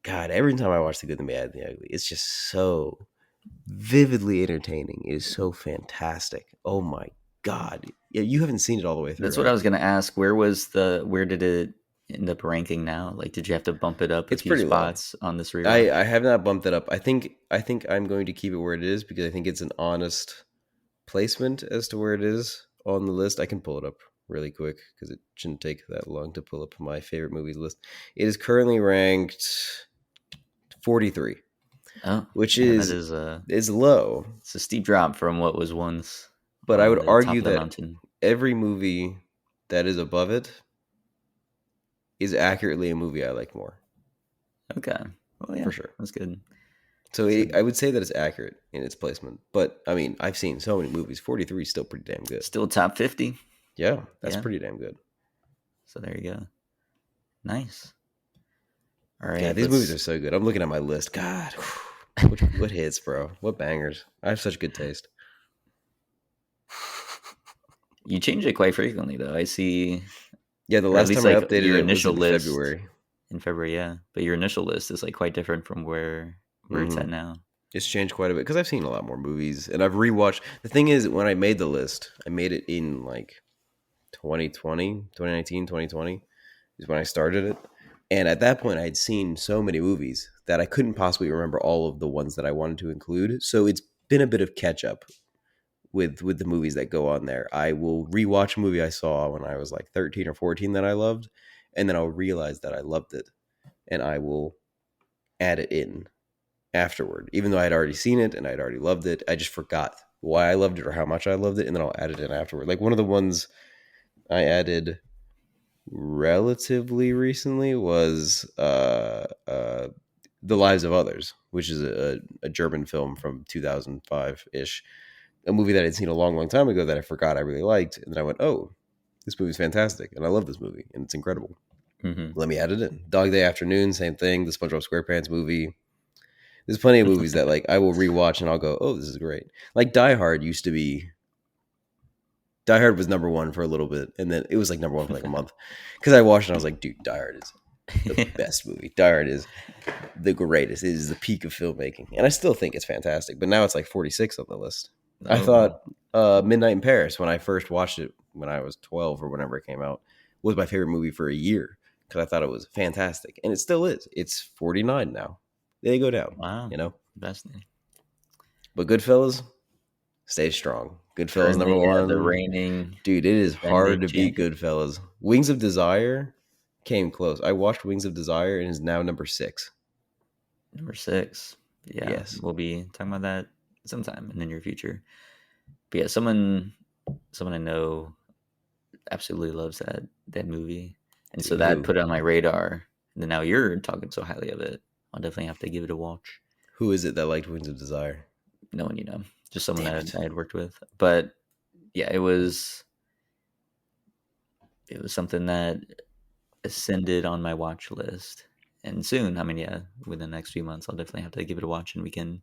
God, every time I watch The Good, the Bad, and the Ugly, it's just so vividly entertaining. It is so fantastic. Oh my God. Yeah, you haven't seen it all the way through, That's what I right? was gonna ask. Where did it end up ranking now? Like, did you have to bump it up a It's few pretty low. spots on this rewatch? I have not bumped it up. I think I'm going to keep it where it is because I think it's an honest placement as to where it is on the list. I can pull it up really quick because it shouldn't take that long to pull up my favorite movies list. It is currently ranked 43, Oh, which yeah, that is low, it's a steep drop from what was once but I on would the top argue of the that mountain. every movie that is above it is accurately a movie I like more, Okay. Well, yeah, for sure. that's good. So So I would say that it's accurate in its placement. But I mean, I've seen so many movies. 43 is still pretty damn good. still top 50. Yeah, that's Yeah. pretty damn good. So there you go. Nice. All God, right, these movies are so good. I'm looking at my list. God, what hits, bro? What bangers? I have such good taste. You change it quite frequently, though. I see, Yeah, the or at last least time I like updated your it was initial in list February. in February, yeah. But your initial list is like quite different from where it's at Hmm. now. It's changed quite a bit because I've seen a lot more movies and I've rewatched. The thing is, when I made the list, I made it in like 2019, 2020 is when I started it. And at that point, I had seen so many movies that I couldn't possibly remember all of the ones that I wanted to include. So it's been a bit of catch up with the movies that go on there. I will rewatch a movie I saw when I was like 13 or 14 that I loved, and then I'll realize that I loved it, and I will add it in afterward, even though I had already seen it and I'd already loved it. I just forgot why I loved it or how much I loved it, and then I'll add it in afterward. Like one of the ones I added relatively recently was The Lives of Others, which is a German film from 2005 ish, a movie that I'd seen a long time ago that I forgot I really liked, and then I went, oh, this movie's fantastic, and I love this movie, and it's incredible. Hmm. Let me add it in. Dog Day Afternoon, same thing. The SpongeBob SquarePants movie. There's plenty of movies that like I will rewatch and I'll go, oh, this is great. Like Die Hard used to be Die Hard was number one for a little bit, and then it was like number one for like a month because I watched it and I was like, dude, Die Hard is the best movie. Die Hard is the greatest. It is the peak of filmmaking, and I still think it's fantastic. But now it's like 46 on the list. I Oh, wow. thought Midnight in Paris, when I first watched it when I was 12 or whenever it came out, was my favorite movie for a year because I thought it was fantastic, and it still is. It's 49 now. They go down, Wow. you know. Fascinating. But Goodfellas stay strong. Goodfellas number Currently, yeah, the one. reigning Dude, it is hard defending to beat champion. Goodfellas. Wings of Desire came close. I watched Wings of Desire and is now number 6. Number 6. Yeah, Yes. we'll be talking about that sometime in the near future. But yeah, someone I know absolutely loves that movie, and so Dude, that who? put it on my radar. And then now you're talking so highly of it, I'll definitely have to give it a watch. Who is it that liked Wings of Desire? No one, just someone Damn that it. I had worked with. But yeah, it was something that ascended on my watch list, and soon, I mean, yeah, within the next few months, I'll definitely have to give it a watch, and we can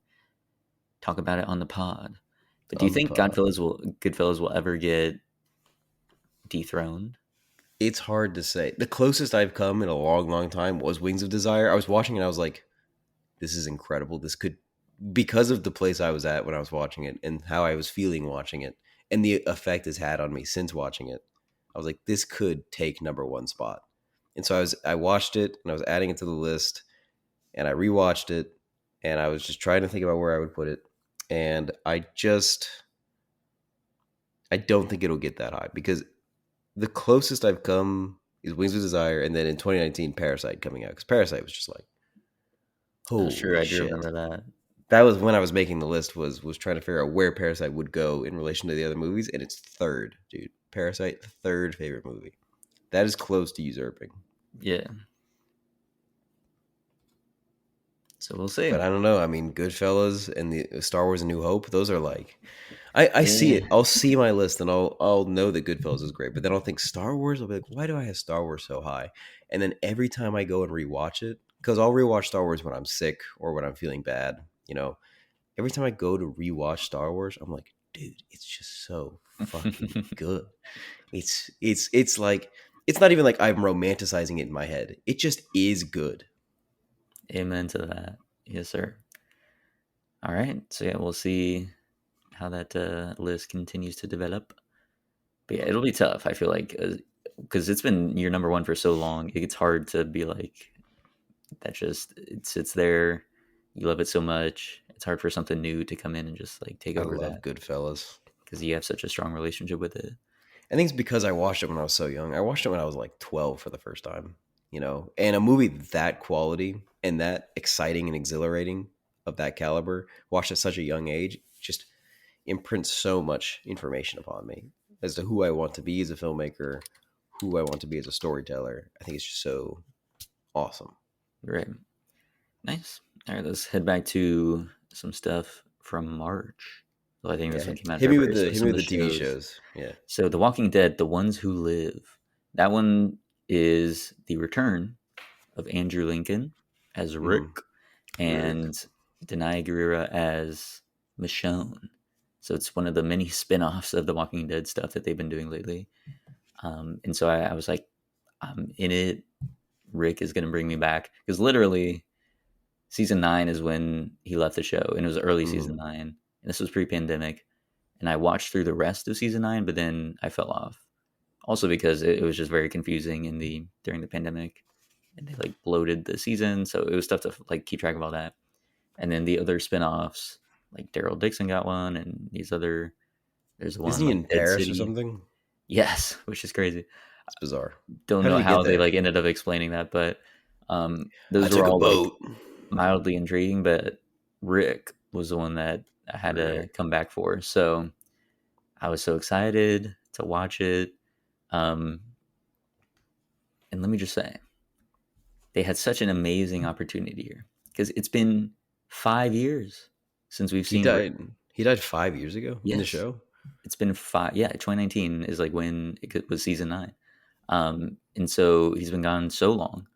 talk about it on the pod. But do you On the think pod. Goodfellas will ever get dethroned? It's hard to say. The closest I've come in a long time was Wings of Desire. I was watching it and I was like, this is incredible. This could, because of the place I was at when I was watching it and how I was feeling watching it and the effect it's had on me since watching it, I was like, this could take number one spot. And so I watched it and I was adding it to the list, and I rewatched it, and I was just trying to think about where I would put it, and I don't think it'll get that high because the closest I've come is Wings of Desire, and then in 2019 Parasite coming out, because Parasite was just like, That's true. holy I do shit. remember that. That was when I was making the list, was trying to figure out where Parasite would go in relation to the other movies, and it's third, dude. Parasite, third favorite movie. That is close to usurping. Yeah. So we'll see. But I don't know. I mean, Goodfellas and the Star Wars: A New Hope, those are like, I see Yeah. it. I'll see my list and I'll know that Goodfellas is great, but then I'll think Star Wars. I'll be like, why do I have Star Wars so high? And then every time I go and rewatch it, because I'll rewatch Star Wars when I'm sick or when I'm feeling bad, every time I go to rewatch Star Wars, I'm like, dude, it's just so fucking good. It's like, it's not even like I'm romanticizing it in my head. It just is good. Amen to that. Yes, sir. All right. So yeah, we'll see how that list continues to develop. But yeah, it'll be tough. I feel like because it's been your number one for so long, it gets hard to be like that. Just it sits there. You love it so much. It's hard for something new to come in and just like take I over love that Goodfellas. because you have such a strong relationship with it. I think it's because I watched it when I was so young. I watched it when I was like 12 for the first time, and a movie that quality and that exciting and exhilarating of that caliber, watched at such a young age, just imprints so much information upon me as to who I want to be as a filmmaker, who I want to be as a storyteller. I think it's just so awesome. Right. Nice. All right. Let's head back to some stuff from March. Well, I think Yeah, this one came out in hit me with February. So the some of the TV shows. shows. Yeah. So The Walking Dead, The Ones Who Live. That one is the return of Andrew Lincoln as Rick Mm-hmm. Rick. and Denai Guerrera as Michonne. So it's one of the many spin-offs of the Walking Dead stuff that they've been doing lately. And so I was like, I'm in it. Rick is going to bring me back. Because literally, season 9 is when he left the show. And it was early season Mm-hmm. 9. And this was pre-pandemic. And I watched through the rest of season 9, but then I fell off. Also because it was just very confusing during the pandemic. And they like bloated the season. So it was tough to like keep track of all that. And then the other spin-offs, like Daryl Dixon got one, and there's Isn't one he like in Dead Paris or City. something? Yes, which is crazy. It's bizarre. Don't How did know he get how they there? like ended up explaining that, but I those were took a all like boat. mildly intriguing. But Rick was the one that I had to Rick. come back for, so I was so excited to watch it. Um, and let me just say, they had such an amazing opportunity here because it's been 5 years since we've He seen Rick. died. He died 5 years ago in the Yes, show. it's been 5. Yeah, 2019 is like when was season 9. And so he's been gone so long,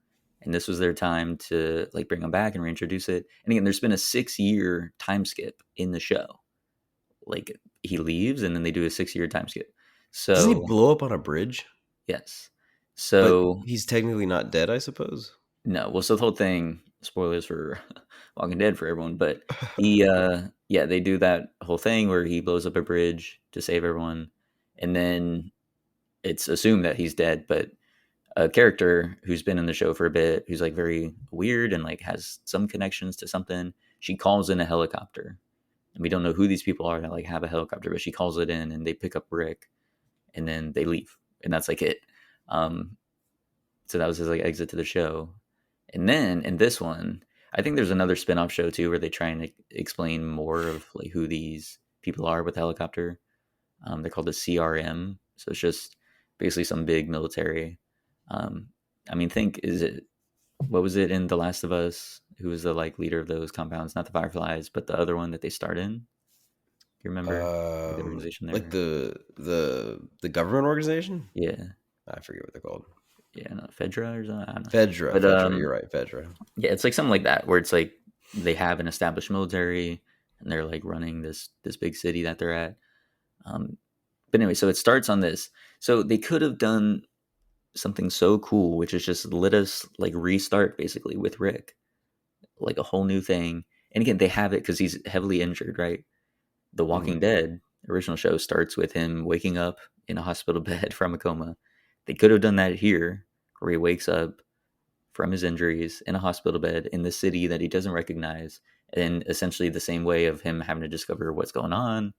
and this was their time to like bring him back and reintroduce it. And again, there's been a 6-year time skip in the show. Like he leaves, and then they do a 6-year time skip. Doesn't he So blow up on a bridge? yes, But so he's technically not dead, I suppose. no. Well, so the whole thing, spoilers for Walking Dead for everyone, but he, yeah, they do that whole thing where he blows up a bridge to save everyone, and then it's assumed that he's dead, but a character who's been in the show for a bit, who's like very weird and like has some connections to something. She calls in a helicopter, and we don't know who these people are that like have a helicopter, but she calls it in, and they pick up Rick, and then they leave, and that's like it. Um, so that was his like exit to the show, and then in this one, I think there's another spin-off show too where they try and explain more of like who these people are with the helicopter. They're called the CRM, so it's just basically some big military. Um, I mean, think is it what was it in The Last of Us? Who was the like leader of those compounds? Not the Fireflies, but the other one that they start in. You remember the organization Like there? the government organization? Yeah, I forget what they're called. yeah, no, Fedra or something. I don't know. Fedra, But Fedra. You're right, Fedra. yeah, it's like something like that where it's like they have an established military and they're like running this big city that they're at. Um, but anyway, so it starts on this. So they could have done something so cool, which is just let us like restart basically with Rick, like a whole new thing. And again, they have it because he's heavily injured, right? The Walking Hmm. Dead original show starts with him waking up in a hospital bed from a coma. They could have done that here, where he wakes up from his injuries in a hospital bed in the city that he doesn't recognize, and essentially the same way of him having to discover what's going on.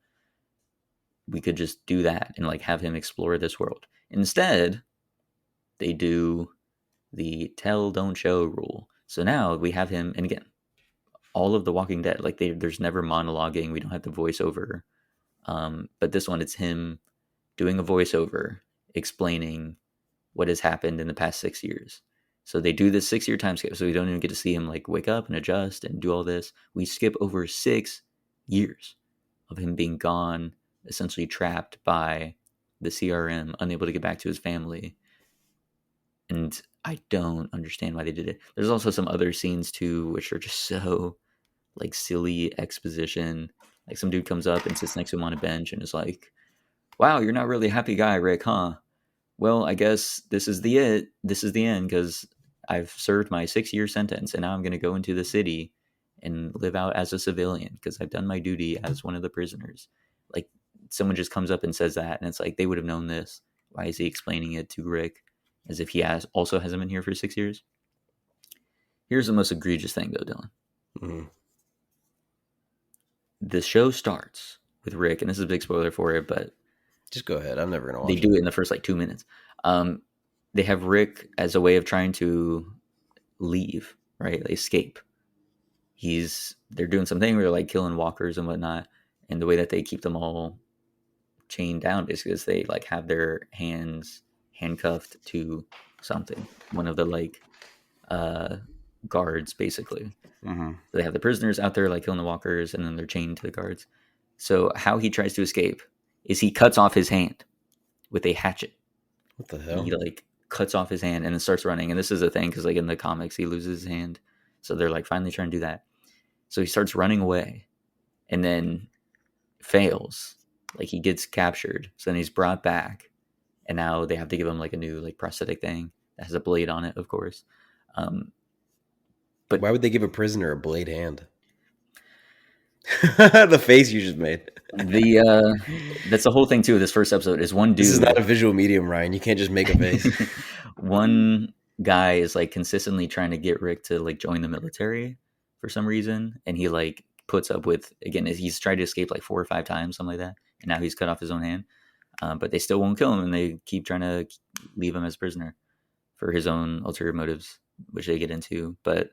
We could just do that and like have him explore this world. Instead, they do the tell don't show rule. So now we have him, and again, all of the Walking Dead, like there's never monologuing. We don't have the voiceover. But this one, it's him doing a voiceover explaining what has happened in the past 6 years. So they do this 6-year time skip. So we don't even get to see him like wake up and adjust and do all this. We skip over 6 years of him being gone, essentially trapped by the CRM, unable to get back to his family. And I don't understand why they did it. There's also some other scenes too, which are just so like silly exposition. Like some dude comes up and sits next to him on a bench and is like, "Wow, you're not really a happy guy, Rick, huh? Well, I guess this is the end because I've served my 6-year sentence and now I'm going to go into the city and live out as a civilian because I've done my duty as one of the prisoners." Like someone just comes up and says that, and it's like they would have known this. Why is he explaining it to Rick as if he also hasn't been here for 6 years? Here's the most egregious thing, though, Dylan. Mm-hmm. The show starts with Rick, and this is a big spoiler for it, but just go ahead. I'm never gonna watch they do it in the first like 2 minutes. They have Rick as a way of trying to leave, right? They escape. They're doing something where they're like killing walkers and whatnot, and the way that they keep them all chained down basically is they like have their hands handcuffed to something, one of the like guards basically. Mm-hmm. They have the prisoners out there like killing the walkers, and then they're chained to the guards. So how he tries to escape is he cuts off his hand with a hatchet. What the hell? He like cuts off his hand and then starts running. And this is a thing because like in the comics he loses his hand, so they're like finally trying to do that. So he starts running away and then fails. Like he gets captured, so then he's brought back, and now they have to give him like a new like prosthetic thing that has a blade on it, of course. But why would they give a prisoner a blade hand? The face you just made. That's the whole thing too of this first episode is one dude. This is not a visual medium, Ryan. You can't just make a face. One guy is like consistently trying to get Rick to like join the military for some reason, and he like puts up with, again, he's tried to escape like 4 or 5 times, something like that, and now he's cut off his own hand. But they still won't kill him, and they keep trying to leave him as prisoner for his own ulterior motives, which they get into. But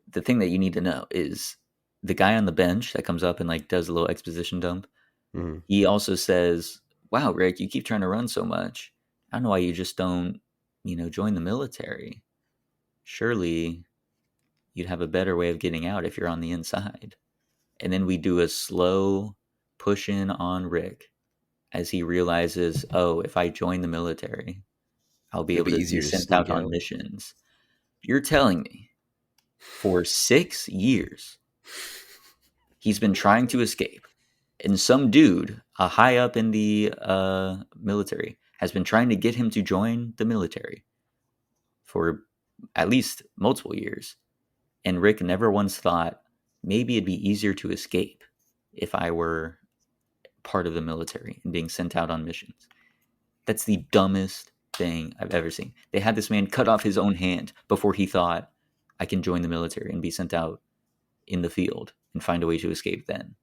the thing that you need to know is the guy on the bench that comes up and like does a little exposition dump. Mm-hmm. He also says, "Wow, Rick, you keep trying to run so much. I don't know why you just don't, join the military. Surely you'd have a better way of getting out if you're on the inside." And then we do a slow push in on Rick as he realizes, oh, if I join the military, I'll be able to be sent out on missions. You're telling me for 6 years he's been trying to escape, and some dude, a high up in the military, has been trying to get him to join the military for at least multiple years, and Rick never once thought maybe it'd be easier to escape if I were part of the military and being sent out on missions. That's the dumbest thing I've ever seen. They had this man cut off his own hand before he thought, I can join the military and be sent out in the field and find a way to escape then.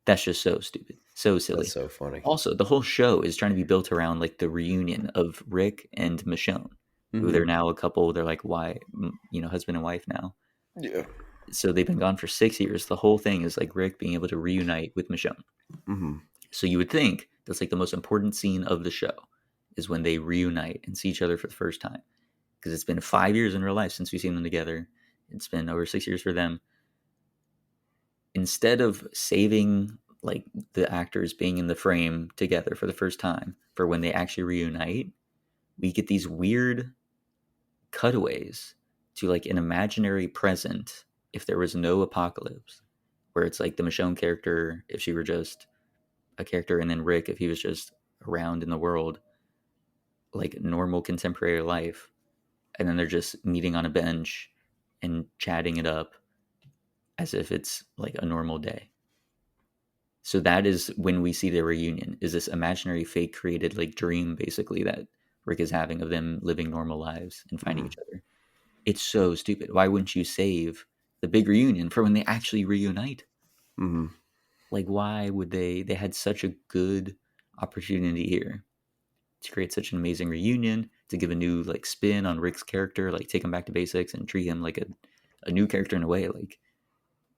That's just so stupid. So silly. That's so funny. Also, the whole show is trying to be built around like the reunion of Rick and Michonne, who they're now a couple. They're like, husband and wife now. Yeah. So they've been gone for 6 years. The whole thing is like Rick being able to reunite with Michonne. Mm-hmm. So you would think that's like the most important scene of the show is when they reunite and see each other for the first time. Because it's been 5 years in real life since we've seen them together. It's been over 6 years for them. Instead of saving like the actors being in the frame together for the first time for when they actually reunite, we get these weird cutaways to like an imaginary present if there was no apocalypse, where it's like the Michonne character if she were just a character, and then Rick if he was just around in the world like normal contemporary life, and then they're just meeting on a bench and chatting it up as if it's like a normal day. So that is when we see the reunion, is this imaginary fake created like dream basically that Rick is having of them living normal lives and finding Mm-hmm. each other. It's so stupid. Why wouldn't you save the big reunion for when they actually reunite? Mm-hmm. Like, why would they had such a good opportunity here to create such an amazing reunion, to give a new like spin on Rick's character, like take him back to basics and treat him like a new character in a way, like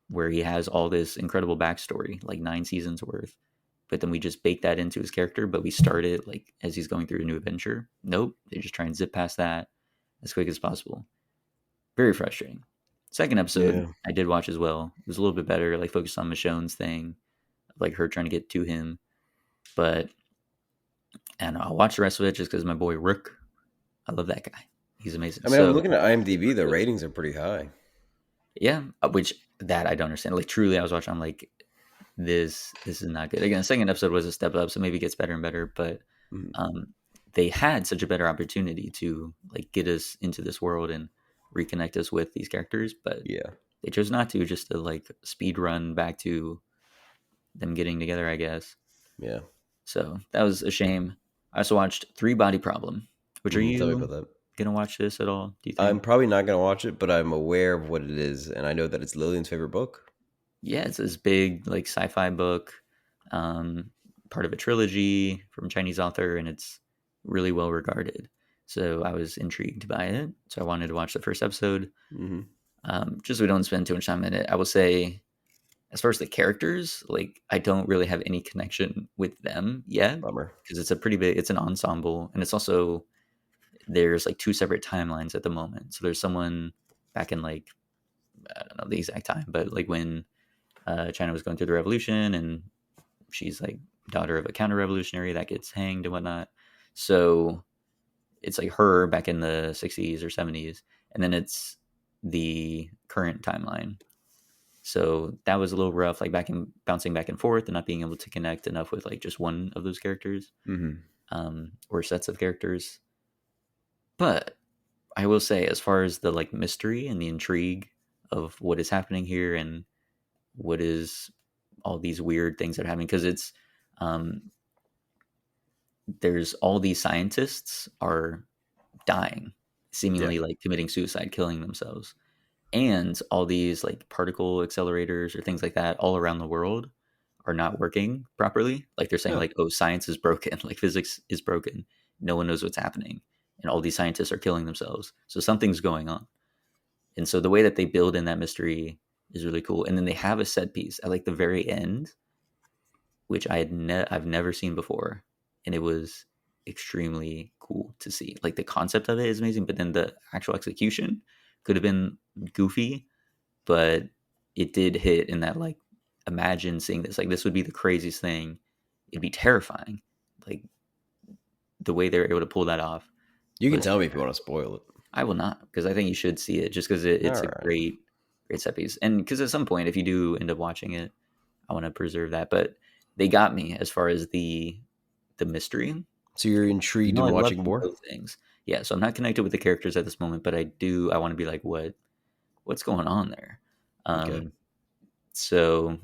where he has all this incredible backstory, like 9 seasons worth. But then we just bake that into his character, but we start it like as he's going through a new adventure. Nope. They just try and zip past that as quick as possible. Very frustrating. Second episode, Yeah. I did watch as well. It was a little bit better, like focused on Michonne's thing, like her trying to get to him. But and I'll watch the rest of it just because my boy Rook, I love that guy. He's amazing. I mean, I'm So looking at IMDb. The ratings are pretty high. yeah, which that I don't understand. Like truly, I was watching. I'm like, this is not good. Again, the second episode was a step up, so maybe it gets better and better. But Mm-hmm. they had such a better opportunity to like get us into this world and reconnect us with these characters, but Yeah. they chose not to. Just to like speed run back to them getting together, I guess. Yeah. So that was a shame. I also watched Three Body Problem. Which are Tell me you about that. gonna watch this at all? Do you I'm think? probably not gonna watch it, but I'm aware of what it is, and I know that it's Lillian's favorite book. Yeah, it's this big like sci-fi book, um, part of a trilogy from a Chinese author, and it's really well regarded. So I was intrigued by it. So I wanted to watch the first episode. Mm-hmm. Just so we don't spend too much time in it. I will say, as far as the characters, like I don't really have any connection with them yet Bummer. because it's a pretty big. It's an ensemble, and it's also there's like two separate timelines at the moment. So there's someone back in like I don't know the exact time, but like when China was going through the revolution, and she's like daughter of a counter-revolutionary that gets hanged and whatnot. So it's like her back in the 60s or 70s, and then it's the current timeline. So that was a little rough, like back and bouncing back and forth, and not being able to connect enough with like just one of those characters, Mm-hmm. or sets of characters. But I will say, as far as the like mystery and the intrigue of what is happening here and what is all these weird things that are happening, because it's um, there's all these scientists are dying, Yeah. seemingly like committing suicide, killing themselves, and all these like particle accelerators or things like that all around the world are not working properly. Like they're saying Huh. like, oh, science is broken, like physics is broken, no one knows what's happening, and all these scientists are killing themselves, so something's going on. And so the way that they build in that mystery is really cool. And then they have a set piece at like the very end, which I've never seen before, and it was extremely cool to see. Like the concept of it is amazing, but then the actual execution could have been goofy, but it did hit in that like imagine seeing this, like this would be the craziest thing. It'd be terrifying. Like the way they were able to pull that off You can was tell me if you want to spoil it. I will not, because I think you should see it just because All it's a right. great set piece. And because at some point, if you do end up watching it, I want to preserve that. But they got me as far as the mystery. So you're You intrigued know, in I love watching to more? know things. Yeah, so I'm not connected with the characters at this moment, but I want to be like, what's going on there? Okay. Um, so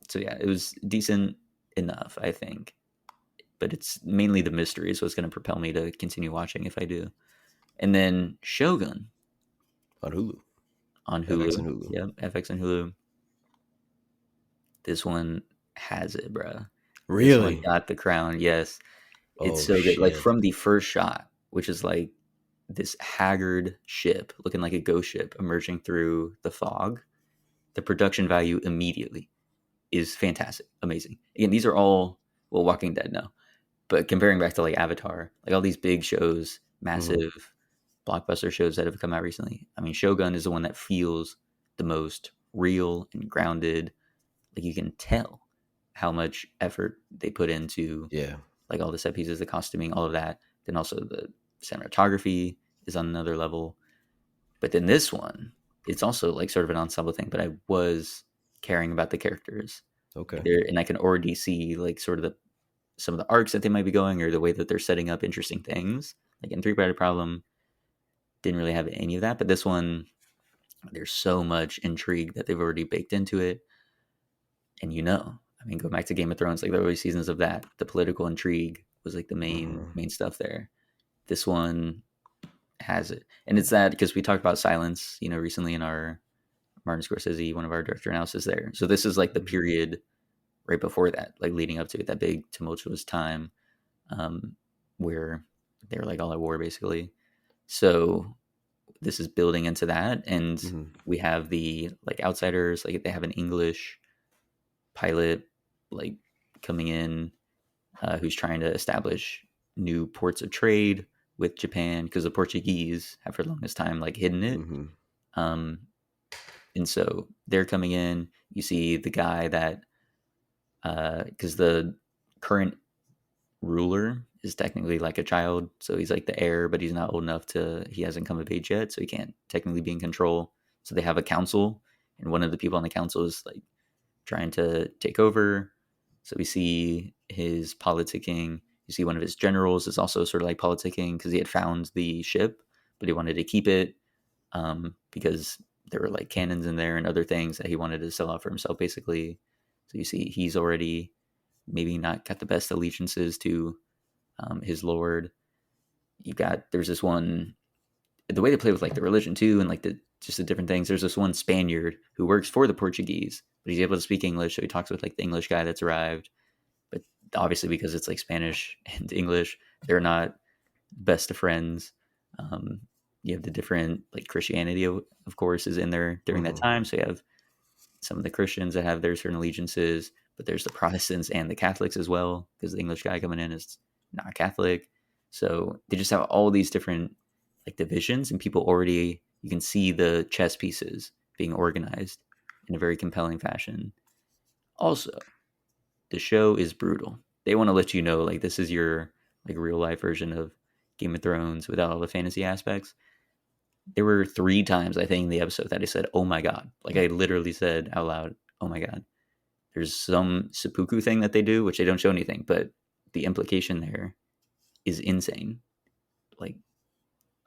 so yeah, it was decent enough, I think. But it's mainly the mystery, so it's going to propel me to continue watching if I do. And then Shogun On Hulu. on FX and Hulu. Hulu. Yep, FX and Hulu. This one has it, bro. This one Really? got the crown. Yes, it's Oh so good. Like shit. from the first shot, which is like this haggard ship looking like a ghost ship emerging through the fog. The production value immediately is fantastic, amazing. Again, these are all well, Walking Dead now, but comparing back to like Avatar, like all these big shows, Mm-hmm. massive blockbuster shows that have come out recently. I mean, Shogun is the one that feels the most real and grounded. Like you can tell how much effort they put into Yeah. like all the set pieces, the costuming, all of that. Then also the cinematography is on another level. But then this one, it's also like sort of an ensemble thing. But I was caring about the characters Okay. there, and I can already see like sort of the some of the arcs that they might be going, or the way that they're setting up interesting things. Like in Three Body Problem, didn't really have any of that, but this one, there's so much intrigue that they've already baked into it. And I mean, go back to Game of Thrones, like the early seasons of that, the political intrigue was like the main Mm-hmm. main stuff there. this one has it. And it's that because we talked about silence, recently in our Martin Scorsese, one of our director analysis there. So this is like the period right before that, like leading up to it, that big tumultuous time where they're like all at war basically. So this is building into that, and we have the like outsiders, like they have an English pilot like coming in who's trying to establish new ports of trade with Japan because the Portuguese have for the longest time like hidden it. And so they're coming in. You see the guy that because the current ruler is technically like a child, so he's like the heir, but he's not old enough he hasn't come of age yet, so he can't technically be in control. So they have a council, and one of the people on the council is like trying to take over. So we see his politicking. You see one of his generals is also sort of like politicking because he had found the ship, but he wanted to keep it because there were like cannons in there and other things that he wanted to sell out for himself, basically. So you see he's already maybe not got the best allegiances to his lord. There's this one, the way they play with like the religion too, and like just the different things. There's this one Spaniard who works for the Portuguese, but he's able to speak English, so he talks with like the English guy that's arrived. But obviously, because it's like Spanish and English, they're not best of friends. You have the different like Christianity, of course, is in there during that time. So you have some of the Christians that have their certain allegiances, but there's the Protestants and the Catholics as well, because the English guy coming in is not Catholic. So they just have all these different like divisions, and people already, you can see the chess pieces being organized in a very compelling fashion. Also, the show is brutal. They want to let you know like this is your like real life version of Game of Thrones without all the fantasy aspects. There were 3 times I think in the episode that I said, "Oh my god!" Like I literally said out loud, "Oh my god." There's some seppuku thing that they do, which they don't show anything, but the implication there is insane. Like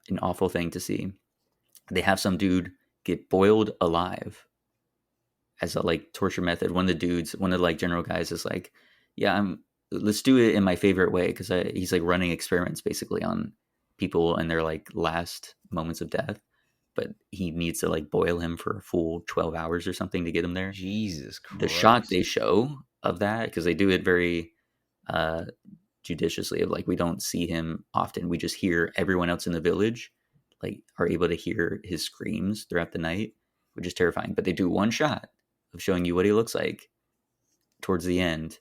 an awful thing to see. They have some dude get boiled alive as a like torture method. One of the like general guys is like, "Yeah, let's do it in my favorite way," because he's like running experiments basically on people in their like last moments of death, but he needs to like boil him for a full 12 hours or something to get him there. Jesus Christ. The shot they show of that, because they do it very judiciously, of like we don't see him often, we just hear everyone else in the village like are able to hear his screams throughout the night, which is terrifying. But they do one shot of showing you what he looks like towards the end.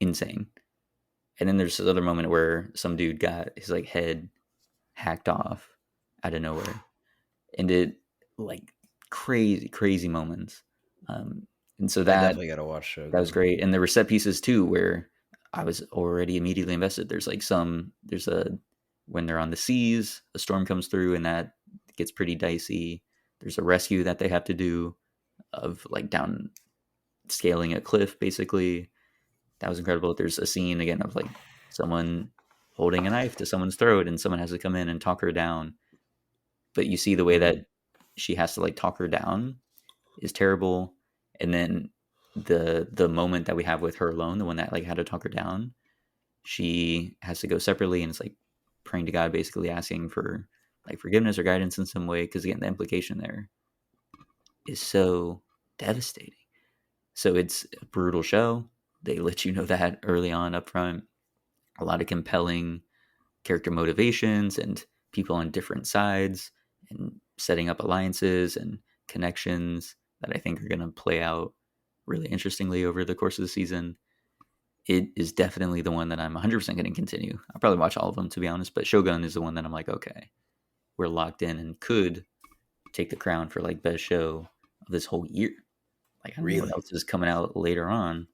Insane. And then there's this other moment where some dude got his like head hacked off out of nowhere, and it like crazy moments. And so I that definitely gotta watch Shogun. That was great. And there were set pieces too where I was already immediately invested. There's when they're on the seas, a storm comes through and that gets pretty dicey. There's a rescue that they have to do of like down scaling a cliff basically. That was incredible. There's a scene again of like someone holding a knife to someone's throat and someone has to come in and talk her down. But you see the way that she has to like talk her down is terrible. And then the moment that we have with her alone, the one that like had to talk her down, she has to go separately and it's like praying to God, basically asking for like forgiveness or guidance in some way. Because again, the implication there is so devastating. So it's a brutal show. They let you know that early on up front. A lot of compelling character motivations and people on different sides and setting up alliances and connections that I think are going to play out really interestingly over the course of the season. It is definitely the one that I'm 100% going to continue. I'll probably watch all of them, to be honest, but Shogun is the one that I'm like, okay, we're locked in and could take the crown for like best show of this whole year. Like, I don't know what else is coming out later on.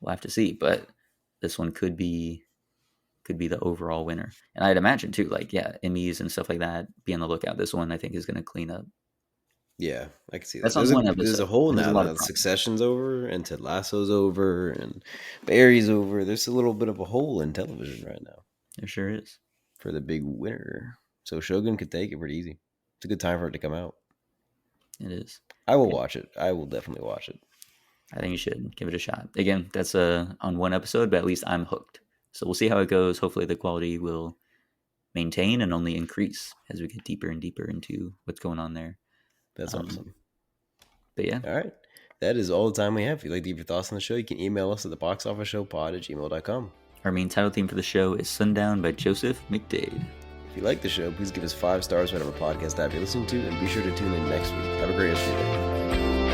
We'll have to see, but this one could be the overall winner. And I'd imagine too, like, yeah, Emmys and stuff like that, be on the lookout. This one I think is going to clean up. Yeah, I can see that. That's on one episode. There's a whole now. Succession's over, and Ted Lasso's over, and Barry's over. There's a little bit of a hole in television right now. There sure is. For the big winner. So Shogun could take it pretty easy. It's a good time for it to come out. It is. I will watch it. I will definitely watch it. I think you should give it a shot. Again, that's on one episode, but at least I'm hooked. So we'll see how it goes. Hopefully the quality will maintain and only increase as we get deeper and deeper into what's going on there. That's awesome. But yeah. All right. That is all the time we have. If you'd like to give your thoughts on the show, you can email us at theboxofficeshowpod@gmail.com. Our main title theme for the show is Sundown by Joseph McDade. If you like the show, please give us 5 stars whatever podcast app you're listening to, and be sure to tune in next week. Have a great rest of your day.